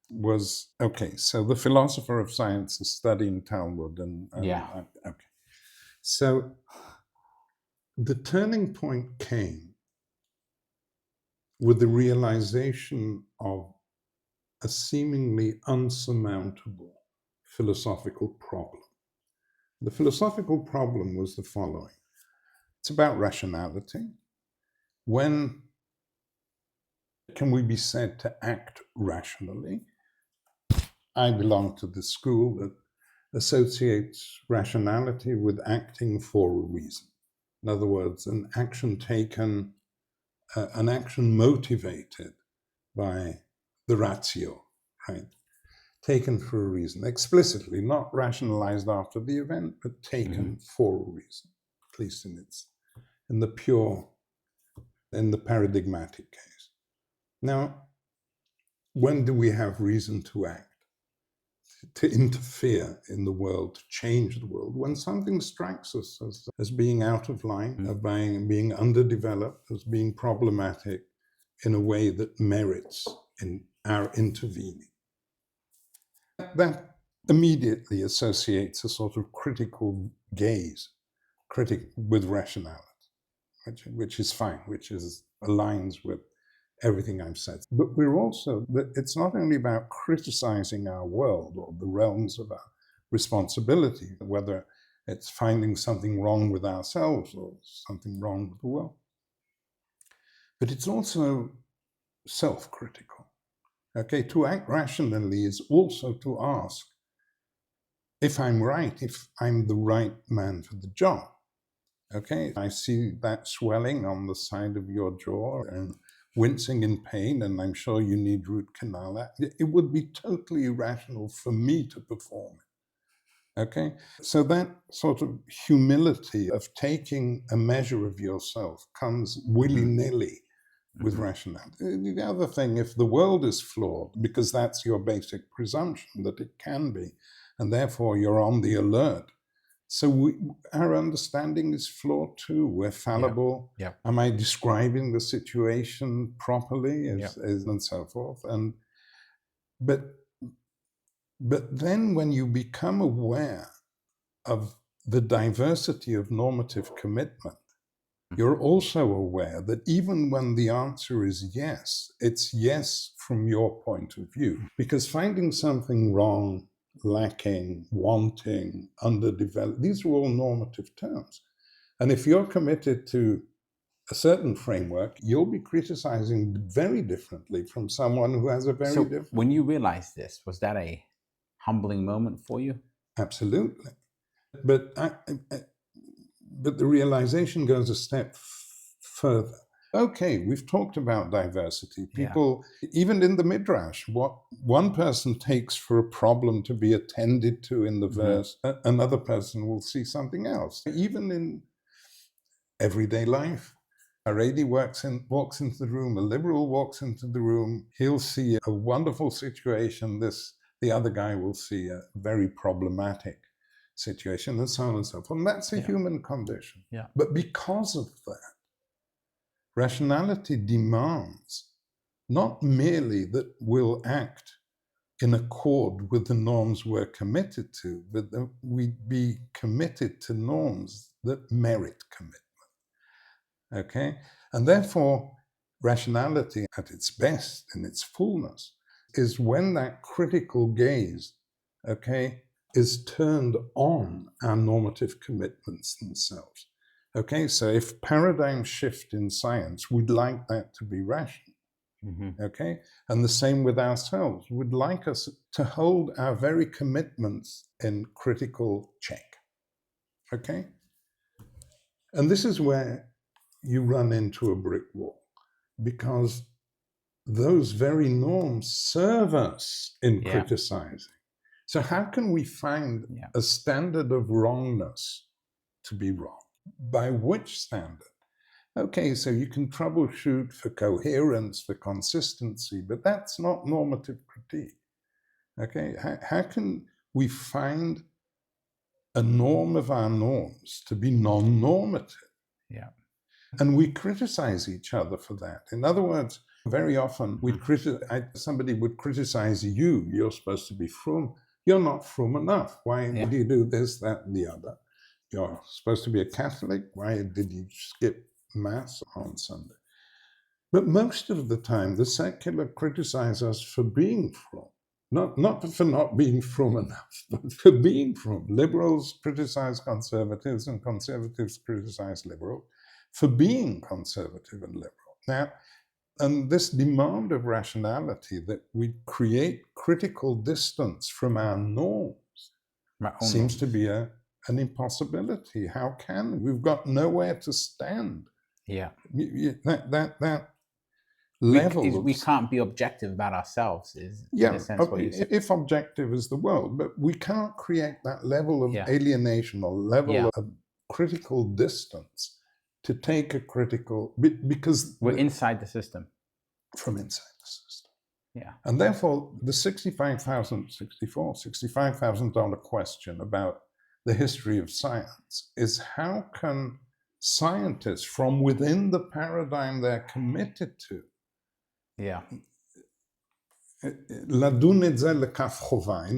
was, okay, so the philosopher of science is studying Talmud okay. So the turning point came with the realization of a seemingly unsurmountable philosophical problem. The philosophical problem was the following. It's about rationality. When can we be said to act rationally? I belong to the school that associates rationality with acting for a reason. In other words, an action taken, an action motivated by the ratio, right? Taken for a reason, explicitly, not rationalized after the event, but taken for a reason, at least in the paradigmatic case. Now, when do we have reason to act, to interfere in the world, to change the world? When something strikes us as being out of line, of being underdeveloped, as being problematic in a way that merits in our intervening. That immediately associates a sort of critical gaze, with rationality, which is fine, which aligns with everything I've said. But it's not only about criticizing our world or the realms of our responsibility, whether it's finding something wrong with ourselves or something wrong with the world, but it's also self-critical. Okay, to act rationally is also to ask if I'm right, if I'm the right man for the job. Okay, I see that swelling on the side of your jaw and wincing in pain, and I'm sure you need root canal. It would be totally irrational for me to perform it. Okay, so that sort of humility of taking a measure of yourself comes willy-nilly with rationality. The other thing, if the world is flawed, because that's your basic presumption that it can be, and therefore you're on the alert. So our understanding is flawed too. We're fallible. Yeah. Am I describing the situation properly? And so forth. But then when you become aware of the diversity of normative commitment, you're also aware that even when the answer is yes, it's yes from your point of view. Because finding something wrong, lacking, wanting, underdeveloped, these are all normative terms. And if you're committed to a certain framework, you'll be criticizing very differently from someone who has a very different. When you realized this, was that a humbling moment for you? Absolutely. But the realization goes a step further. Okay, we've talked about diversity. People, even in the Midrash, what one person takes for a problem to be attended to in the verse, another person will see something else. Even in everyday life, a Haredi walks into the room, a liberal walks into the room, he'll see a wonderful situation, the other guy will see a very problematic situation, and so on and so forth. And that's a human condition. Yeah. But because of that, rationality demands not merely that we'll act in accord with the norms we're committed to, but that we be committed to norms that merit commitment. Okay? And therefore, rationality at its best, in its fullness, is when that critical gaze, okay, is turned on our normative commitments themselves. Okay, so if paradigm shift in science, we'd like that to be rational. Okay, and the same with ourselves. We'd like us to hold our very commitments in critical check. Okay, and this is where you run into a brick wall, because those very norms serve us in criticizing. So how can we find a standard of wrongness to be wrong? By which standard? Okay, so you can troubleshoot for coherence, for consistency, but that's not normative critique. Okay, how can we find a norm of our norms to be non-normative? Yeah. And we criticize each other for that. In other words, Very often somebody would criticize you. You're supposed to be frum. You're not frum enough. Why do you do this, that, and the other? You're supposed to be a Catholic. Why did you skip Mass on Sunday? But most of the time, the secular criticize us for being frum. Not for not being frum enough, but for being frum. Liberals criticize conservatives, and conservatives criticize liberals for being conservative and liberal. Now, and this demand of rationality that we create critical distance from our norms seems to be an impossibility. How can we've got nowhere to stand? Yeah, that level. We can't be objective about ourselves. Is yeah. In a sense what you say. If objective is the world, but we can't create that level of alienation or level of critical distance to take a critical, because we're inside the system. From inside the system. Yeah. And therefore, the $65,000 question about the history of science is, how can scientists from within the paradigm they're committed to, in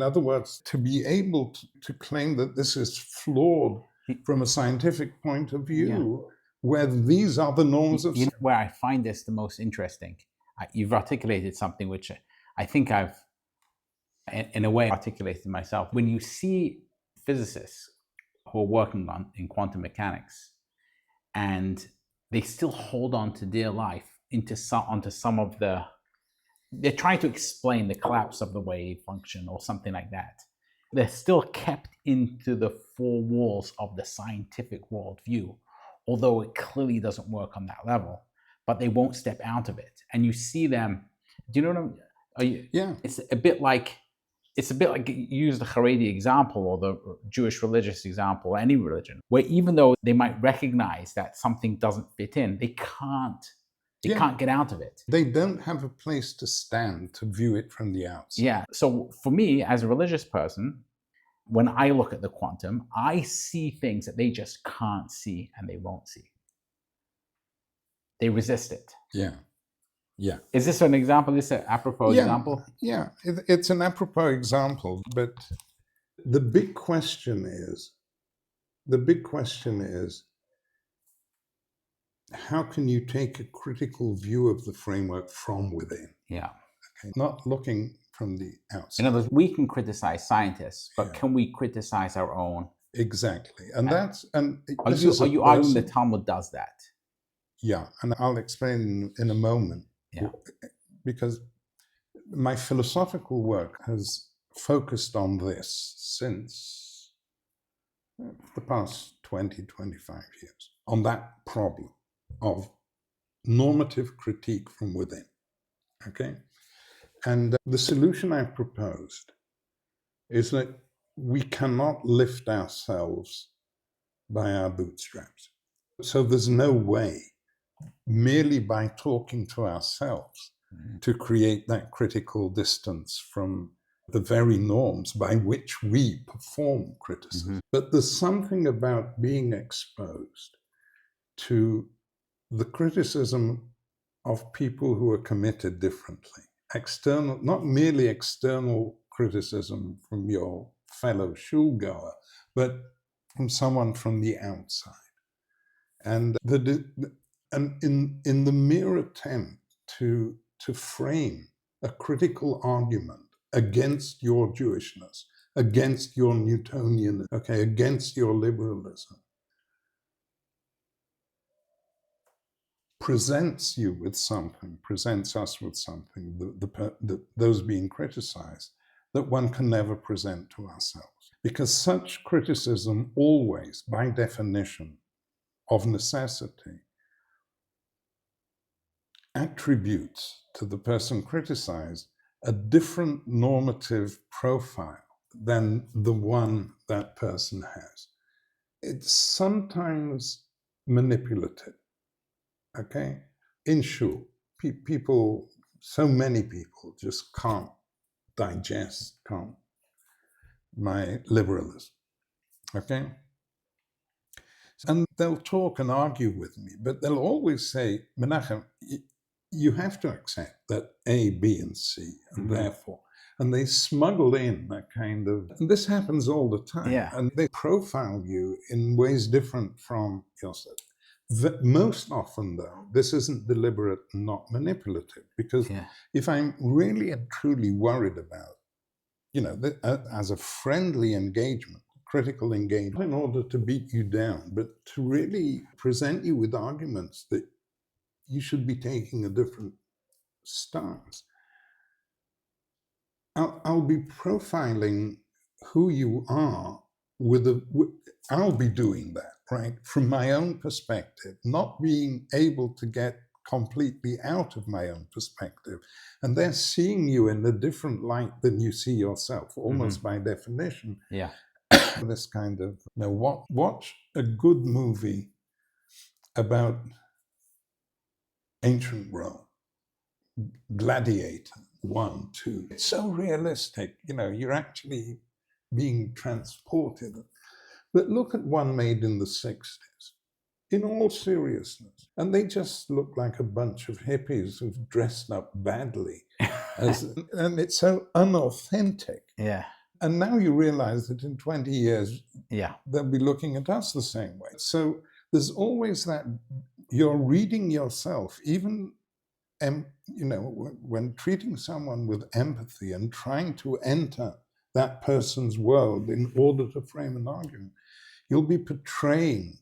other words, to be able to claim that this is flawed from a scientific point of view, where these are the norms of... Where I find this the most interesting, you've articulated something which I think I've, in a way, articulated myself. When you see physicists who are working in quantum mechanics, and they still hold on to dear life onto some of the... They're trying to explain the collapse of the wave function or something like that. They're still kept into the four walls of the scientific worldview, although it clearly doesn't work on that level, but they won't step out of it. And you see them, do you know what I'm... It's a bit like, use the Haredi example or the Jewish religious example, or any religion, where even though they might recognize that something doesn't fit in, they can't get out of it. They don't have a place to stand to view it from the outside. Yeah. So for me, as a religious person, when I look at the quantum, I see things that they just can't see and they won't see. They resist it. Yeah. Is this an example? Is this an apropos example? Yeah, it's an apropos example, but the big question is, how can you take a critical view of the framework from within? Yeah. Okay? Not looking from the outside. In other words, we can criticize scientists, but can we criticize our own? Exactly. And are you arguing the Talmud does that? Yeah, and I'll explain in a moment. Yeah. Because my philosophical work has focused on this since the past 20, 25 years, on that problem of normative critique from within. Okay? And the solution I've proposed is that we cannot lift ourselves by our bootstraps. So there's no way, merely by talking to ourselves, to create that critical distance from the very norms by which we perform criticism. But there's something about being exposed to the criticism of people who are committed differently. External, not merely external criticism from your fellow shulgoer, but from someone from the outside. And in the mere attempt to frame a critical argument against your Jewishness, against your Newtonianism, against your liberalism, presents us with something, those being criticized, that one can never present to ourselves. Because such criticism always, by definition, of necessity, attributes to the person criticized a different normative profile than the one that person has. It's sometimes manipulative, okay? In shul, people, so many people just can't digest my liberalism, okay? And they'll talk and argue with me, but they'll always say, Menachem, you have to accept that A, B, and C, and therefore, and they smuggle in that kind of, and this happens all the time, and they profile you in ways different from yourself. Most often, though, this isn't deliberate and not manipulative, because if I'm really and truly worried about, as a friendly engagement, critical engagement, in order to beat you down, but to really present you with arguments that you should be taking a different stance, I'll be profiling who you are I'll be doing that, right, from my own perspective, not being able to get completely out of my own perspective. And they're seeing you in a different light than you see yourself, almost by definition. Yeah. This kind of, watch a good movie about ancient Rome, Gladiator 1, 2. It's so realistic, you're actually being transported. But look at one made in the 60s, in all seriousness. And they just look like a bunch of hippies who've dressed up badly. And it's so unauthentic. Yeah. And now you realize that in 20 years, they'll be looking at us the same way. So there's always that, you're reading yourself, even, when treating someone with empathy and trying to enter that person's world in order to frame an argument, you'll be portraying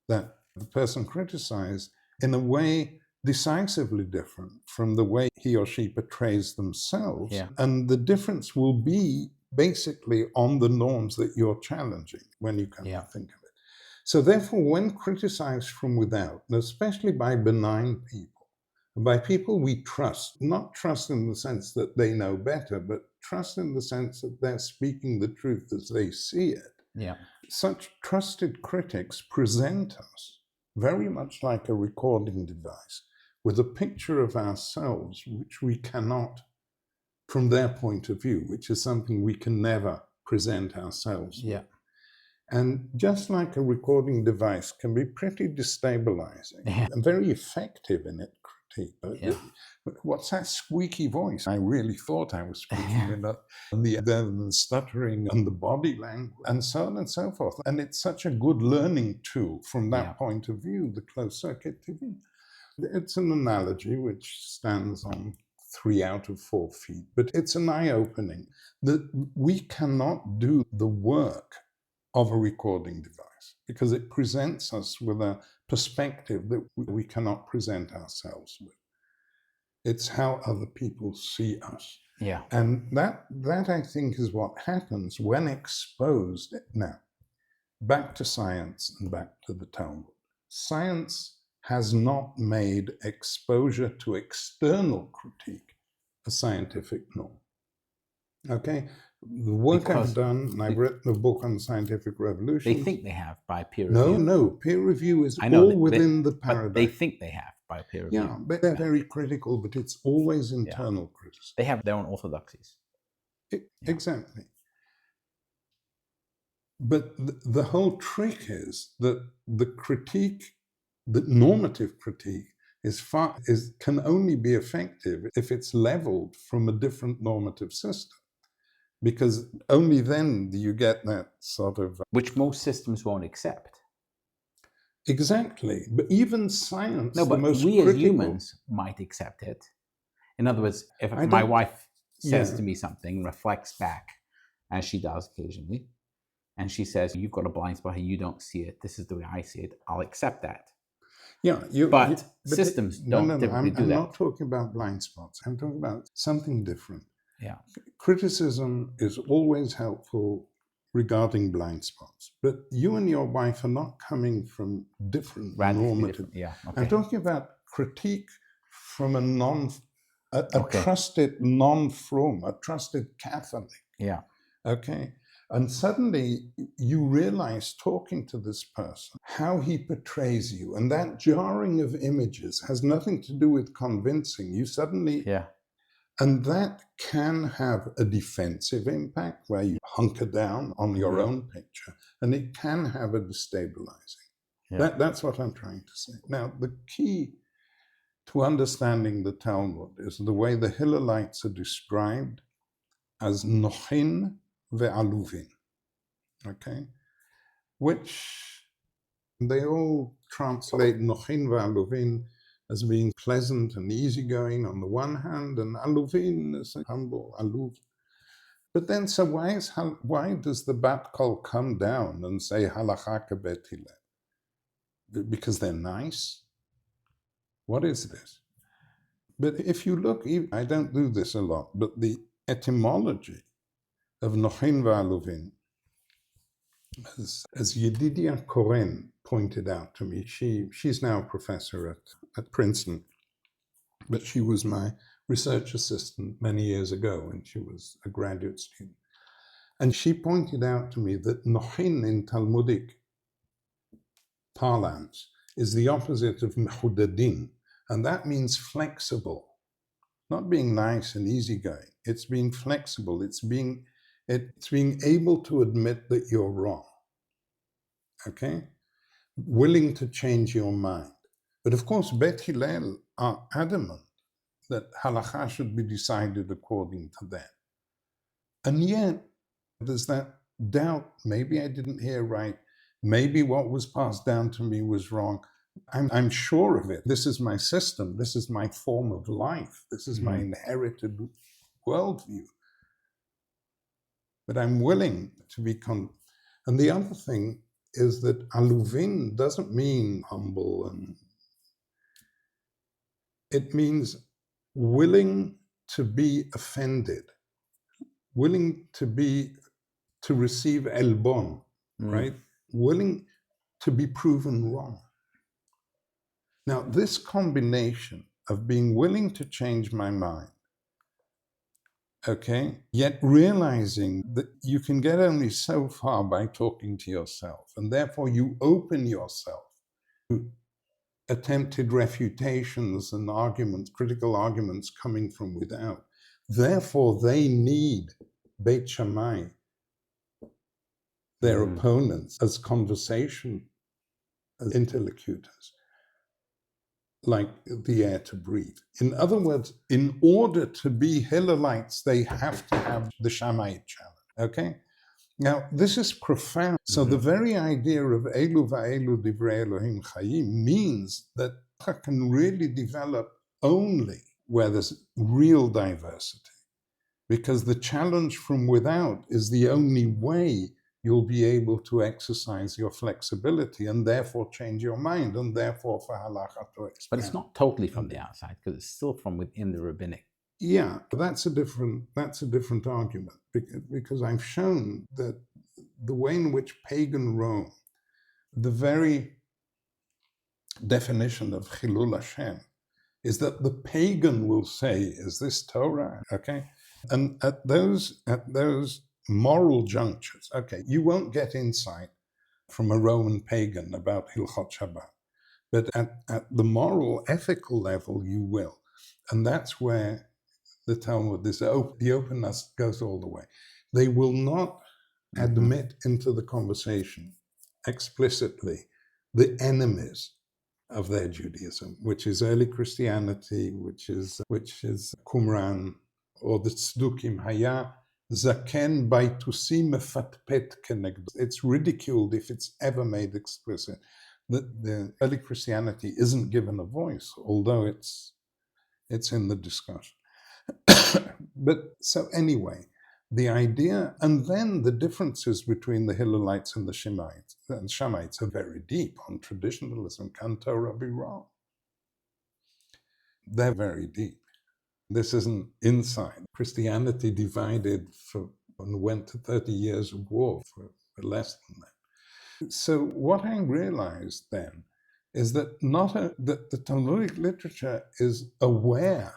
that the person criticized in a way decisively different from the way he or she portrays themselves. Yeah. And the difference will be basically on the norms that you're challenging when you come to think of it. So therefore, when criticized from without, and especially by benign people, by people we trust, not trust in the sense that they know better, but trust in the sense that they're speaking the truth as they see it. Yeah. Such trusted critics present us very much like a recording device with a picture of ourselves, which we cannot, from their point of view, which is something we can never present ourselves with. And just like a recording device can be pretty destabilizing and very effective in its critique. But what's that squeaky voice? I really thought I was speaking in the stuttering and the body language and so on and so forth. And it's such a good learning tool from that point of view, the closed circuit TV. It's an analogy which stands on 3 out of 4 feet, but it's an eye-opening that we cannot do the work of a recording device because it presents us with a perspective that we cannot present ourselves with. It's how other people see us. Yeah. And that I think is what happens when exposed. Now, back to science and back to the Talmud. Science has not made exposure to external critique a scientific norm. Okay? The work I've done, and I've written a book on scientific revolution. They think they have by peer review. No, peer review is all within the paradigm. But they think they have by peer review. Yeah, but they're very critical, but it's always internal criticism. They have their own orthodoxies. Exactly. But the whole trick is that the critique, the normative critique, can only be effective if it's leveled from a different normative system. Because only then do you get that sort of... Which most systems won't accept. Exactly. But even science... No, but we as humans might accept it. In other words, if my wife says to me something, reflects back, as she does occasionally, and she says, you've got a blind spot here, you don't see it, this is the way I see it, I'll accept that. Yeah, but systems don't typically do that. I'm not talking about blind spots. I'm talking about something different. Yeah. Criticism is always helpful regarding blind spots, but you and your wife are not coming from different normative. Yeah. Okay. I'm talking about critique from a trusted non-frum, a trusted Catholic. Yeah. Okay. And suddenly you realize, talking to this person, how he portrays you, and that jarring of images has nothing to do with convincing. You suddenly... And that can have a defensive impact where you hunker down on your own picture, and it can have a destabilizing. That's what I'm trying to say. Now, the key to understanding the Talmud is the way the Hillelites are described as nochin ve'aluvin, okay? Which they all translate nochin ve'aluvin as being pleasant and easygoing on the one hand, and aluvin is humble, aluv. But then, so why does the bat kol come down and say halakhic bet Hillel? Because they're nice? What is this? But if you look, I don't do this a lot, but the etymology of nochin ve'aluvin, as Yedidia Koren pointed out to me, she's now a professor at Princeton, but she was my research assistant many years ago when she was a graduate student. And she pointed out to me that nochin in Talmudic parlance is the opposite of mehudadin, and that means flexible, not being nice and easygoing. It's being flexible. It's being able to admit that you're wrong, okay? Willing to change your mind. But of course, Bet Hillel are adamant that halakha should be decided according to them. And yet, there's that doubt, maybe I didn't hear right, maybe what was passed down to me was wrong. I'm sure of it. This is my system. This is my form of life. This is my inherited worldview. But I'm willing to be and the other thing is that aluvin doesn't mean humble, and it means willing to be offended, willing to receive elbon, right? Willing to be proven wrong. Now, this combination of being willing to change my mind, okay, yet realizing that you can get only so far by talking to yourself, and therefore you open yourself to attempted refutations and arguments, critical arguments coming from without. Therefore, they need Beit Shammai, their opponents, as conversation, as interlocutors, like the air to breathe. In other words, in order to be Hillelites, they have to have the Shammai challenge, okay? Now, this is profound. So the very idea of Elu va'elu divrei Elohim chayim means that can really develop only where there's real diversity, because the challenge from without is the only way you'll be able to exercise your flexibility and therefore change your mind, and therefore for halakha to expand. But it's not totally from the outside, because it's still from within the rabbinic. Yeah, that's a different argument, because I've shown that the way in which pagan Rome, the very definition of Chilul Hashem, is that the pagan will say, "Is this Torah?" Okay, and at those moral junctures, okay, you won't get insight from a Roman pagan about Hilchot Shabbat, but at the moral, ethical level, you will, and that's where the Talmud, the openness goes all the way. They will not admit into the conversation explicitly the enemies of their Judaism, which is early Christianity, which is Qumran, or the Tzdukim, Haya Zaken Baitusi Mefatpet Kenegdo. It's ridiculed if it's ever made explicit. The early Christianity isn't given a voice, although it's in the discussion. But so anyway, the idea, and then the differences between the Hillelites and the Shammaites are very deep on traditionalism. Can Torah be wrong? They're very deep. This isn't inside. Christianity divided and went to 30 years of war for less than that. So what I realized then is that that the Talmudic literature is aware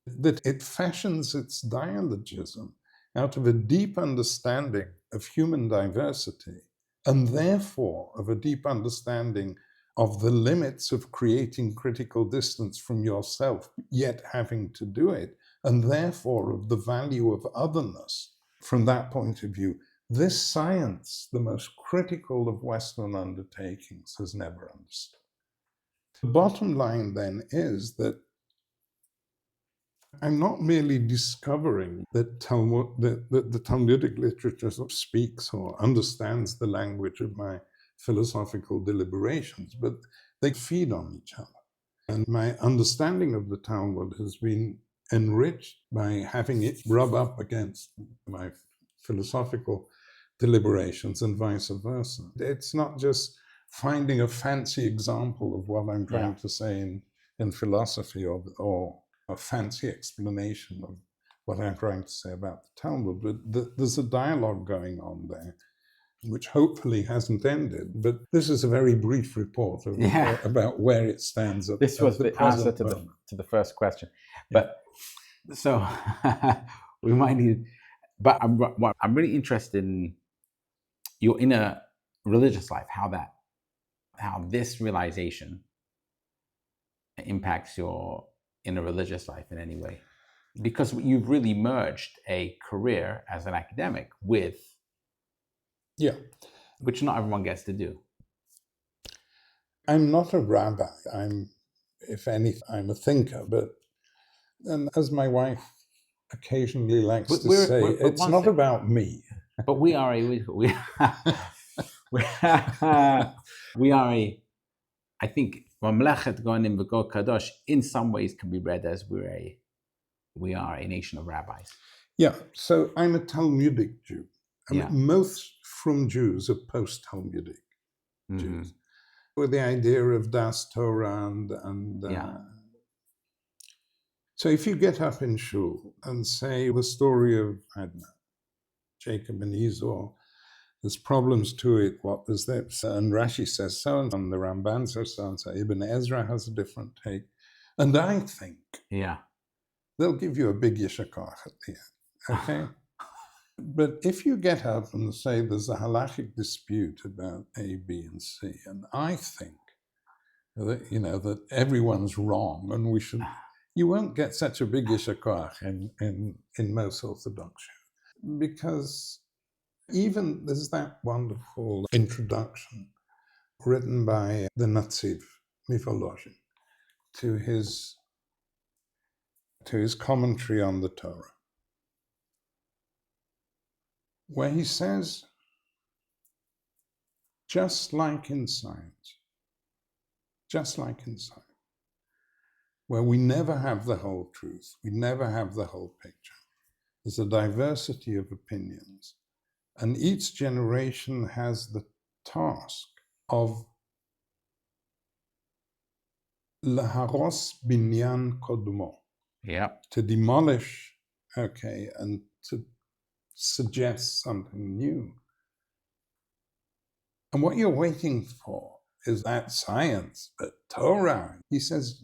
that it fashions its dialogism out of a deep understanding of human diversity, and therefore of a deep understanding of the limits of creating critical distance from yourself, yet having to do it, and therefore of the value of otherness. From that point of view, this science, the most critical of Western undertakings, has never understood. The bottom line then is that I'm not merely discovering that the Talmudic literature speaks or understands the language of my philosophical deliberations, but they feed on each other. And my understanding of the Talmud has been enriched by having it rub up against my philosophical deliberations and vice versa. It's not just finding a fancy example of what I'm trying to say in philosophy or a fancy explanation of what I'm trying to say about the Talmud, but there's a dialogue going on there, which hopefully hasn't ended. But this is a very brief report about where it stands. This was the answer to the first question. But so we might need. But I'm really interested in your inner religious life, how this realization impacts your inner religious life in any way, because you've really merged a career as an academic with, which not everyone gets to do. I'm not a rabbi. If anything, I'm a thinker. And as my wife occasionally likes to say, it's not about me. But we are I think Mamlechet Gonim V'Go Kadosh in some ways can be read as we are a nation of rabbis. Yeah, so I'm a Talmudic Jew. Most from Jews are post-Talmudic Jews, with the idea of Das Torah and So if you get up in shul and say the story of, I don't know, Jacob and Esau, there's problems to it, what does that say? And Rashi says so, and the Ramban says so, and so Ibn Ezra has a different take. And I think they'll give you a big yishakach at the end, okay? But if you get up and say there's a halakhic dispute about A, B, and C, and I think that, that everyone's wrong and we should, you won't get such a big yishakach in most Orthodox, because even there's that wonderful introduction written by the Natziv Mivolozhin to his commentary on the Torah, where he says, just like in science, where we never have the whole truth, we never have the whole picture. There's a diversity of opinions, and each generation has the task of laharos binyan kodmo, to demolish, and to suggest something new. And what you're waiting for is that science, but Torah, he says,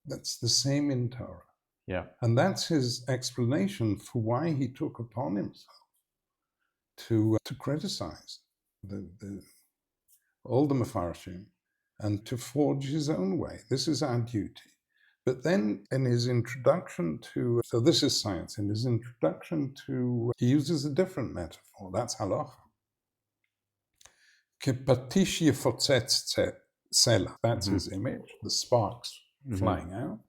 that's the same in Torah. And that's his explanation for why he took upon himself to criticize all the Mefarshim and to forge his own way. This is our duty. But then in his introduction to, so this is science, in his introduction to, he uses a different metaphor, that's halacha. Kepatish yefotzetz sela, that's his image, the sparks flying out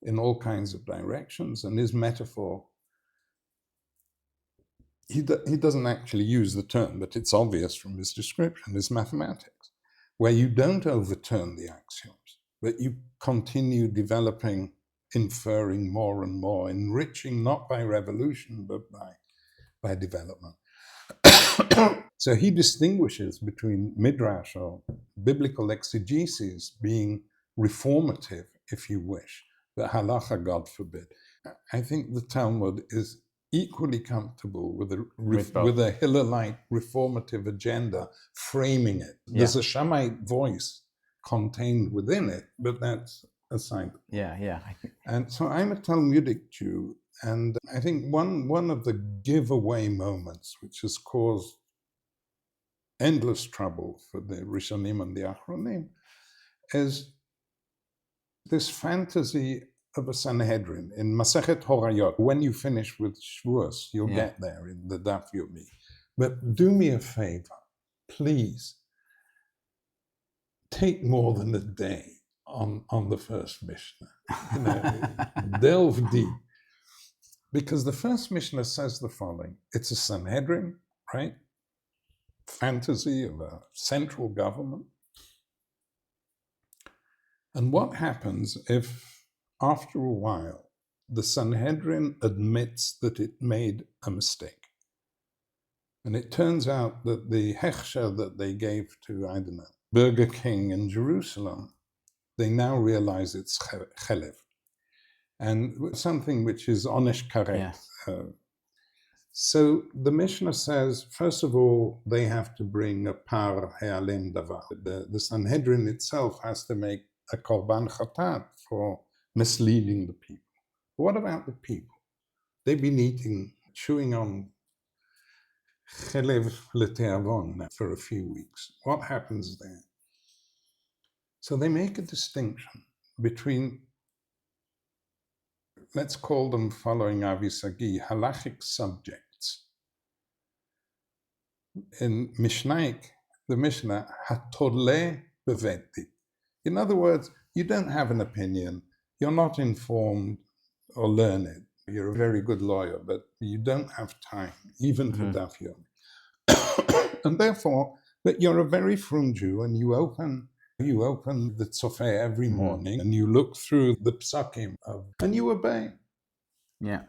in all kinds of directions. And his metaphor, he doesn't actually use the term, but it's obvious from his description, is mathematics, where you don't overturn the axioms, but you continue developing, inferring more and more, enriching not by revolution, but by development. So he distinguishes between midrash or biblical exegesis being reformative, if you wish, but halacha, God forbid. I think the Talmud is equally comfortable with a Hillelite reformative agenda framing it. There's a Shammai voice contained within it, but that's aside. And so I'm a Talmudic Jew, and I think one of the giveaway moments which has caused endless trouble for the Rishonim and the Achronim is this fantasy of a Sanhedrin in Masechet Horayot. When you finish with Shavuos, you'll get there in the Daf Yomi. But do me a favor, please. Take more than a day on the first Mishnah. Delve deep. Because the first Mishnah says the following. It's a Sanhedrin, right? Fantasy of a central government. And what happens if, after a while, the Sanhedrin admits that it made a mistake? And it turns out that the hechsher that they gave to, I don't know, Burger King in Jerusalem, they now realize it's chelev. And something which is onesh karet. Yeah. So the Mishnah says, first of all, they have to bring a par he'alem davar. The Sanhedrin itself has to make a korban chatat for misleading the people. What about the people? They've been chewing on chelev leteavon for a few weeks. What happens there? So they make a distinction between, let's call them, following Avi Sagi, halakhic subjects. In Mishnayik, the Mishnah, hatole beveti. In other words, you don't have an opinion, you're not informed or learned. You're a very good lawyer, but you don't have time, even for daf yomi. And therefore, that you're a very frum Jew, and you open the tzofeh every morning, and you look through the psakim, and you obey. Yeah.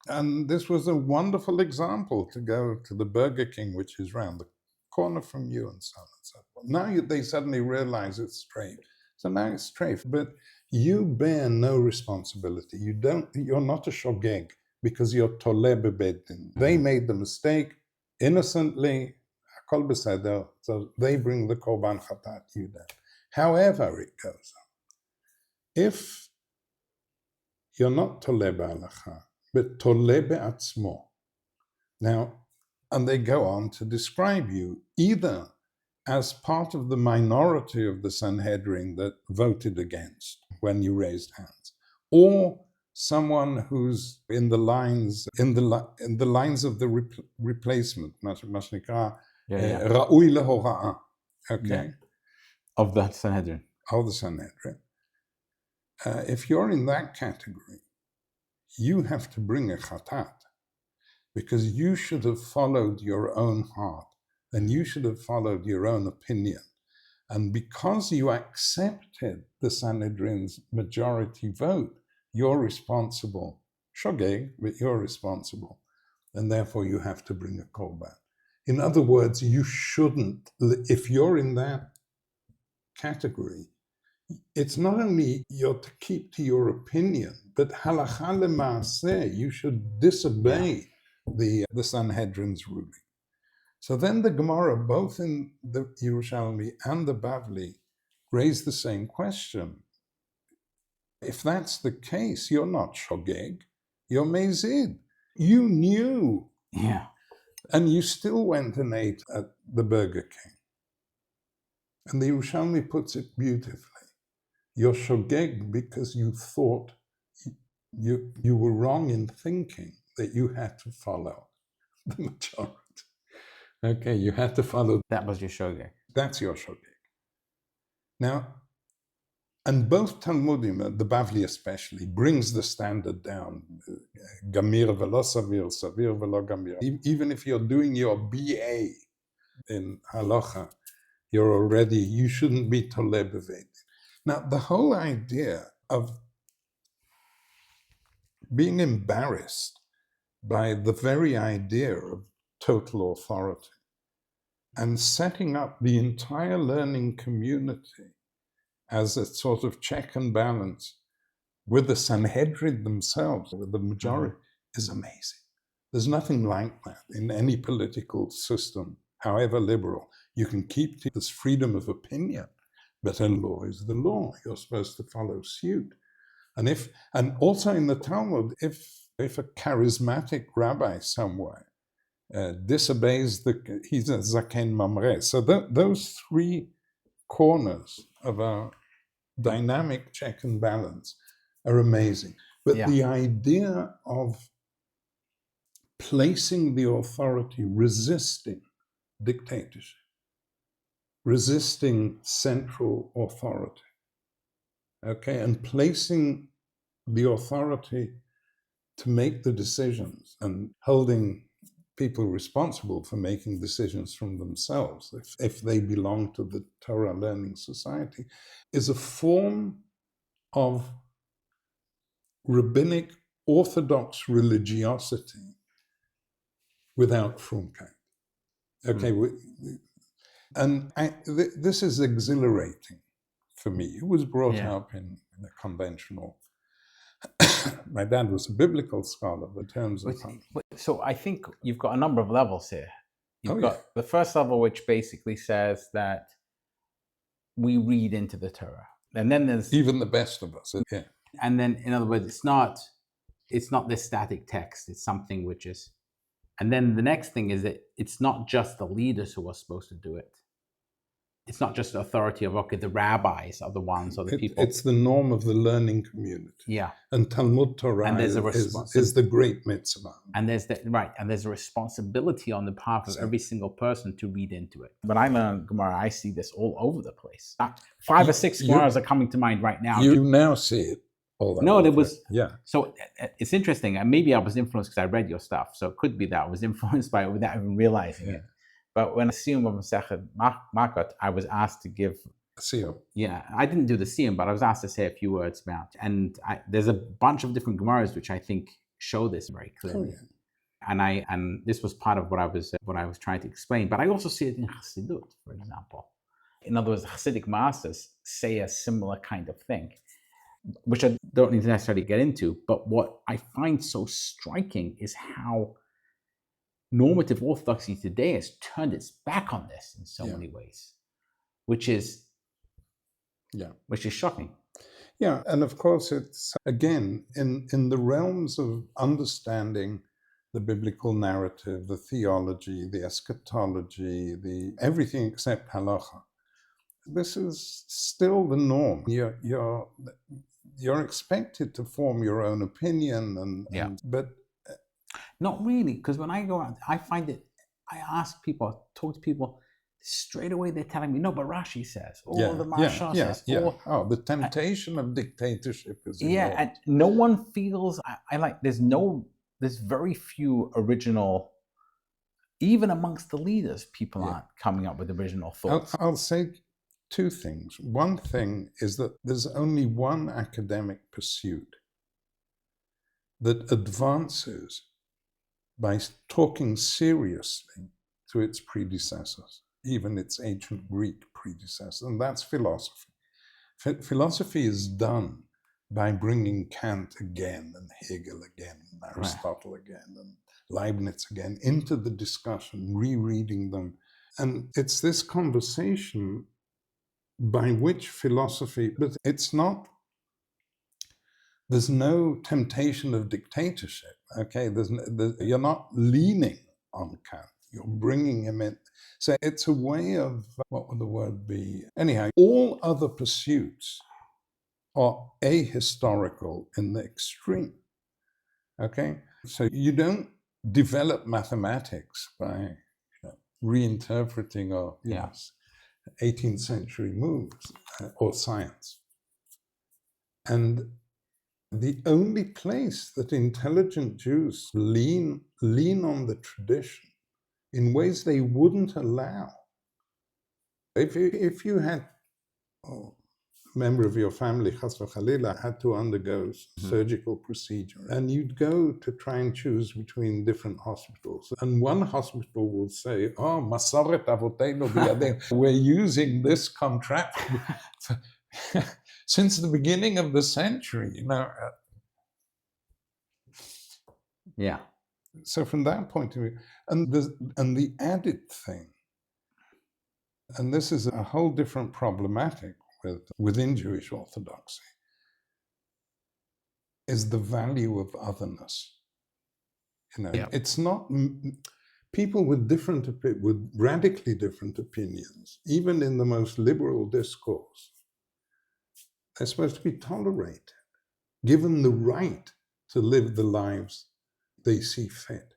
And this was a wonderful example to go to the Burger King, which is round the corner from you, and so on and so forth. Now they suddenly realize it's strafe. So now it's strafe, but you bear no responsibility. You're not a shogeg because you're tole bebedin. They made the mistake innocently, hakol beseder, so they bring the korban chatat, you don't. However it goes on. If you're not tole be'alacha, but tole be'atzmo. Now, and they go on to describe you either as part of the minority of the Sanhedrin that voted against when you raised hands, or someone who's in the lines of the replacement, ra'ui lehora'ah, okay, Yeah. Of the Sanhedrin. Of the Sanhedrin. If you're in that category, you have to bring a chatat, because you should have followed your own heart, and you should have followed your own opinion. And because you accepted the Sanhedrin's majority vote, you're responsible. Shogeg, but you're responsible. And therefore you have to bring a korban. In other words, you shouldn't, if you're in that category, it's not only you're to keep to your opinion, but halakha lema'aseh, you should disobey the Sanhedrin's ruling. So then the Gemara, both in the Yerushalmi and the Bavli, raise the same question. If that's the case, you're not shogeg, you're mezid. You knew. Yeah. And you still went and ate at the Burger King. And the Yerushalmi puts it beautifully. You're shogeg because you thought you were wrong in thinking that you had to follow the majority. Okay, you had to follow. That was your shogeg. That's your shogeg. Now, and both Talmudim, the Bavli especially, brings the standard down. Gamir velo savir, savir velo gamir. Even if you're doing your BA in halacha, you shouldn't be tole beveit. Now, the whole idea of being embarrassed by the very idea of total authority and setting up the entire learning community as a sort of check and balance with the Sanhedrin themselves, with the majority, is amazing. There's nothing like that in any political system, however liberal. You can keep this freedom of opinion, but a law is the law. You're supposed to follow suit. And also in the Talmud, if a charismatic rabbi somewhere disobeys he's a zaken mamre. So those three corners of a dynamic check and balance are amazing. But the idea of placing the authority, resisting dictatorship, resisting central authority, okay, and placing the authority to make the decisions and holding people responsible for making decisions from themselves, if they belong to the Torah learning society, is a form of rabbinic Orthodox religiosity without Frumkeit. Okay, this is exhilarating for me. It was brought up in a conventional. My dad was a biblical scholar, but in terms of so I think you've got a number of levels here. You've got the first level, which basically says that we read into the Torah, and then there's even the best of us. Yeah. And then, in other words, it's not this static text. It's something which is, and then the next thing is that it's not just the leaders who are supposed to do it. It's not just the authority of, the rabbis are the ones, or the people. It's the norm of the learning community. Yeah. And Talmud Torah is the great mitzvah. And there's a responsibility on the part of every single person to read into it. When I learn Gemara, I see this all over the place. 5 or 6 Gemaras are coming to mind right now. You now see it. No, there was. Yeah. So it's interesting. And maybe I was influenced because I read your stuff. So it could be that I was influenced by it without even realizing it. But when I siyum of Masechet Makot, I was asked to give siyum. Yeah, I didn't do the siyum, but I was asked to say a few words about. And there's a bunch of different Gemaras which I think show this very clearly. And this was part of what I was trying to explain. But I also see it in Chassidut, for example. In other words, Chassidic masters say a similar kind of thing, which I don't need to necessarily get into. But what I find so striking is how normative orthodoxy today has turned its back on this in so many ways, which is shocking. Yeah, and of course it's, again, in the realms of understanding the biblical narrative, the theology, the eschatology, the everything except halacha. This is still the norm. You're expected to form your own opinion, but not really, because when I go out, I find it. I ask people, talk to people, straight away they're telling me, no, but Rashi says, or the Maharsha says, the temptation of dictatorship is involved. And no one feels. There's very few original, even amongst the leaders, people aren't coming up with original thoughts. I'll say 2 things. One thing is that there's only one academic pursuit that advances by talking seriously to its predecessors, even its ancient Greek predecessors, and that's philosophy. Philosophy is done by bringing Kant again, and Hegel again, and Aristotle again, and Leibniz again into the discussion, rereading them. And it's this conversation by which philosophy, but it's not, there's no temptation of dictatorship, okay? You're not leaning on Kant, you're bringing him in. So it's a way of, what would the word be? Anyhow, all other pursuits are ahistorical in the extreme, okay? So you don't develop mathematics by reinterpreting or 18th century moves or science. And the only place that intelligent Jews lean on the tradition in ways they wouldn't allow. If you had a member of your family, Chas v'Chalila, had to undergo surgical procedure, and you'd go to try and choose between different hospitals, and one hospital will say, Masoret Avoteinu biyadenu, we're using this contract since the beginning of the century, So from that point of view, and the added thing, and this is a whole different problematic within Jewish Orthodoxy, is the value of otherness. It's not people with radically different opinions, even in the most liberal discourse. They're supposed to be tolerated, given the right to live the lives they see fit.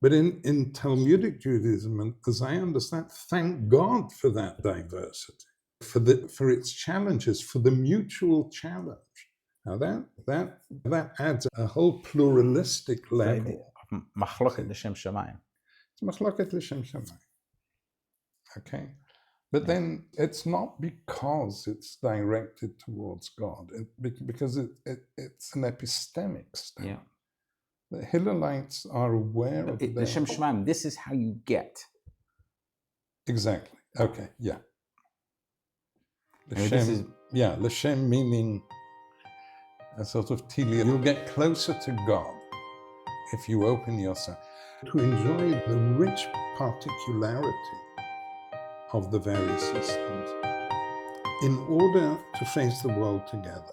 But in Talmudic Judaism, and as I understand, thank God for that diversity. for its challenges, for the mutual challenge. Now that adds a whole pluralistic level. Machloket l'shem shamayim. It's machloket l'shem shamayim. Okay, but then it's not because it's directed towards God, because it's an epistemic stance. Yeah. The Hillelites are aware of the Shem Shemaim. This is how you get. Exactly. Okay. Yeah. L'shem, l'shem meaning a sort of tilia. You'll get closer to God if you open yourself to enjoy the rich particularity of the various systems in order to face the world together.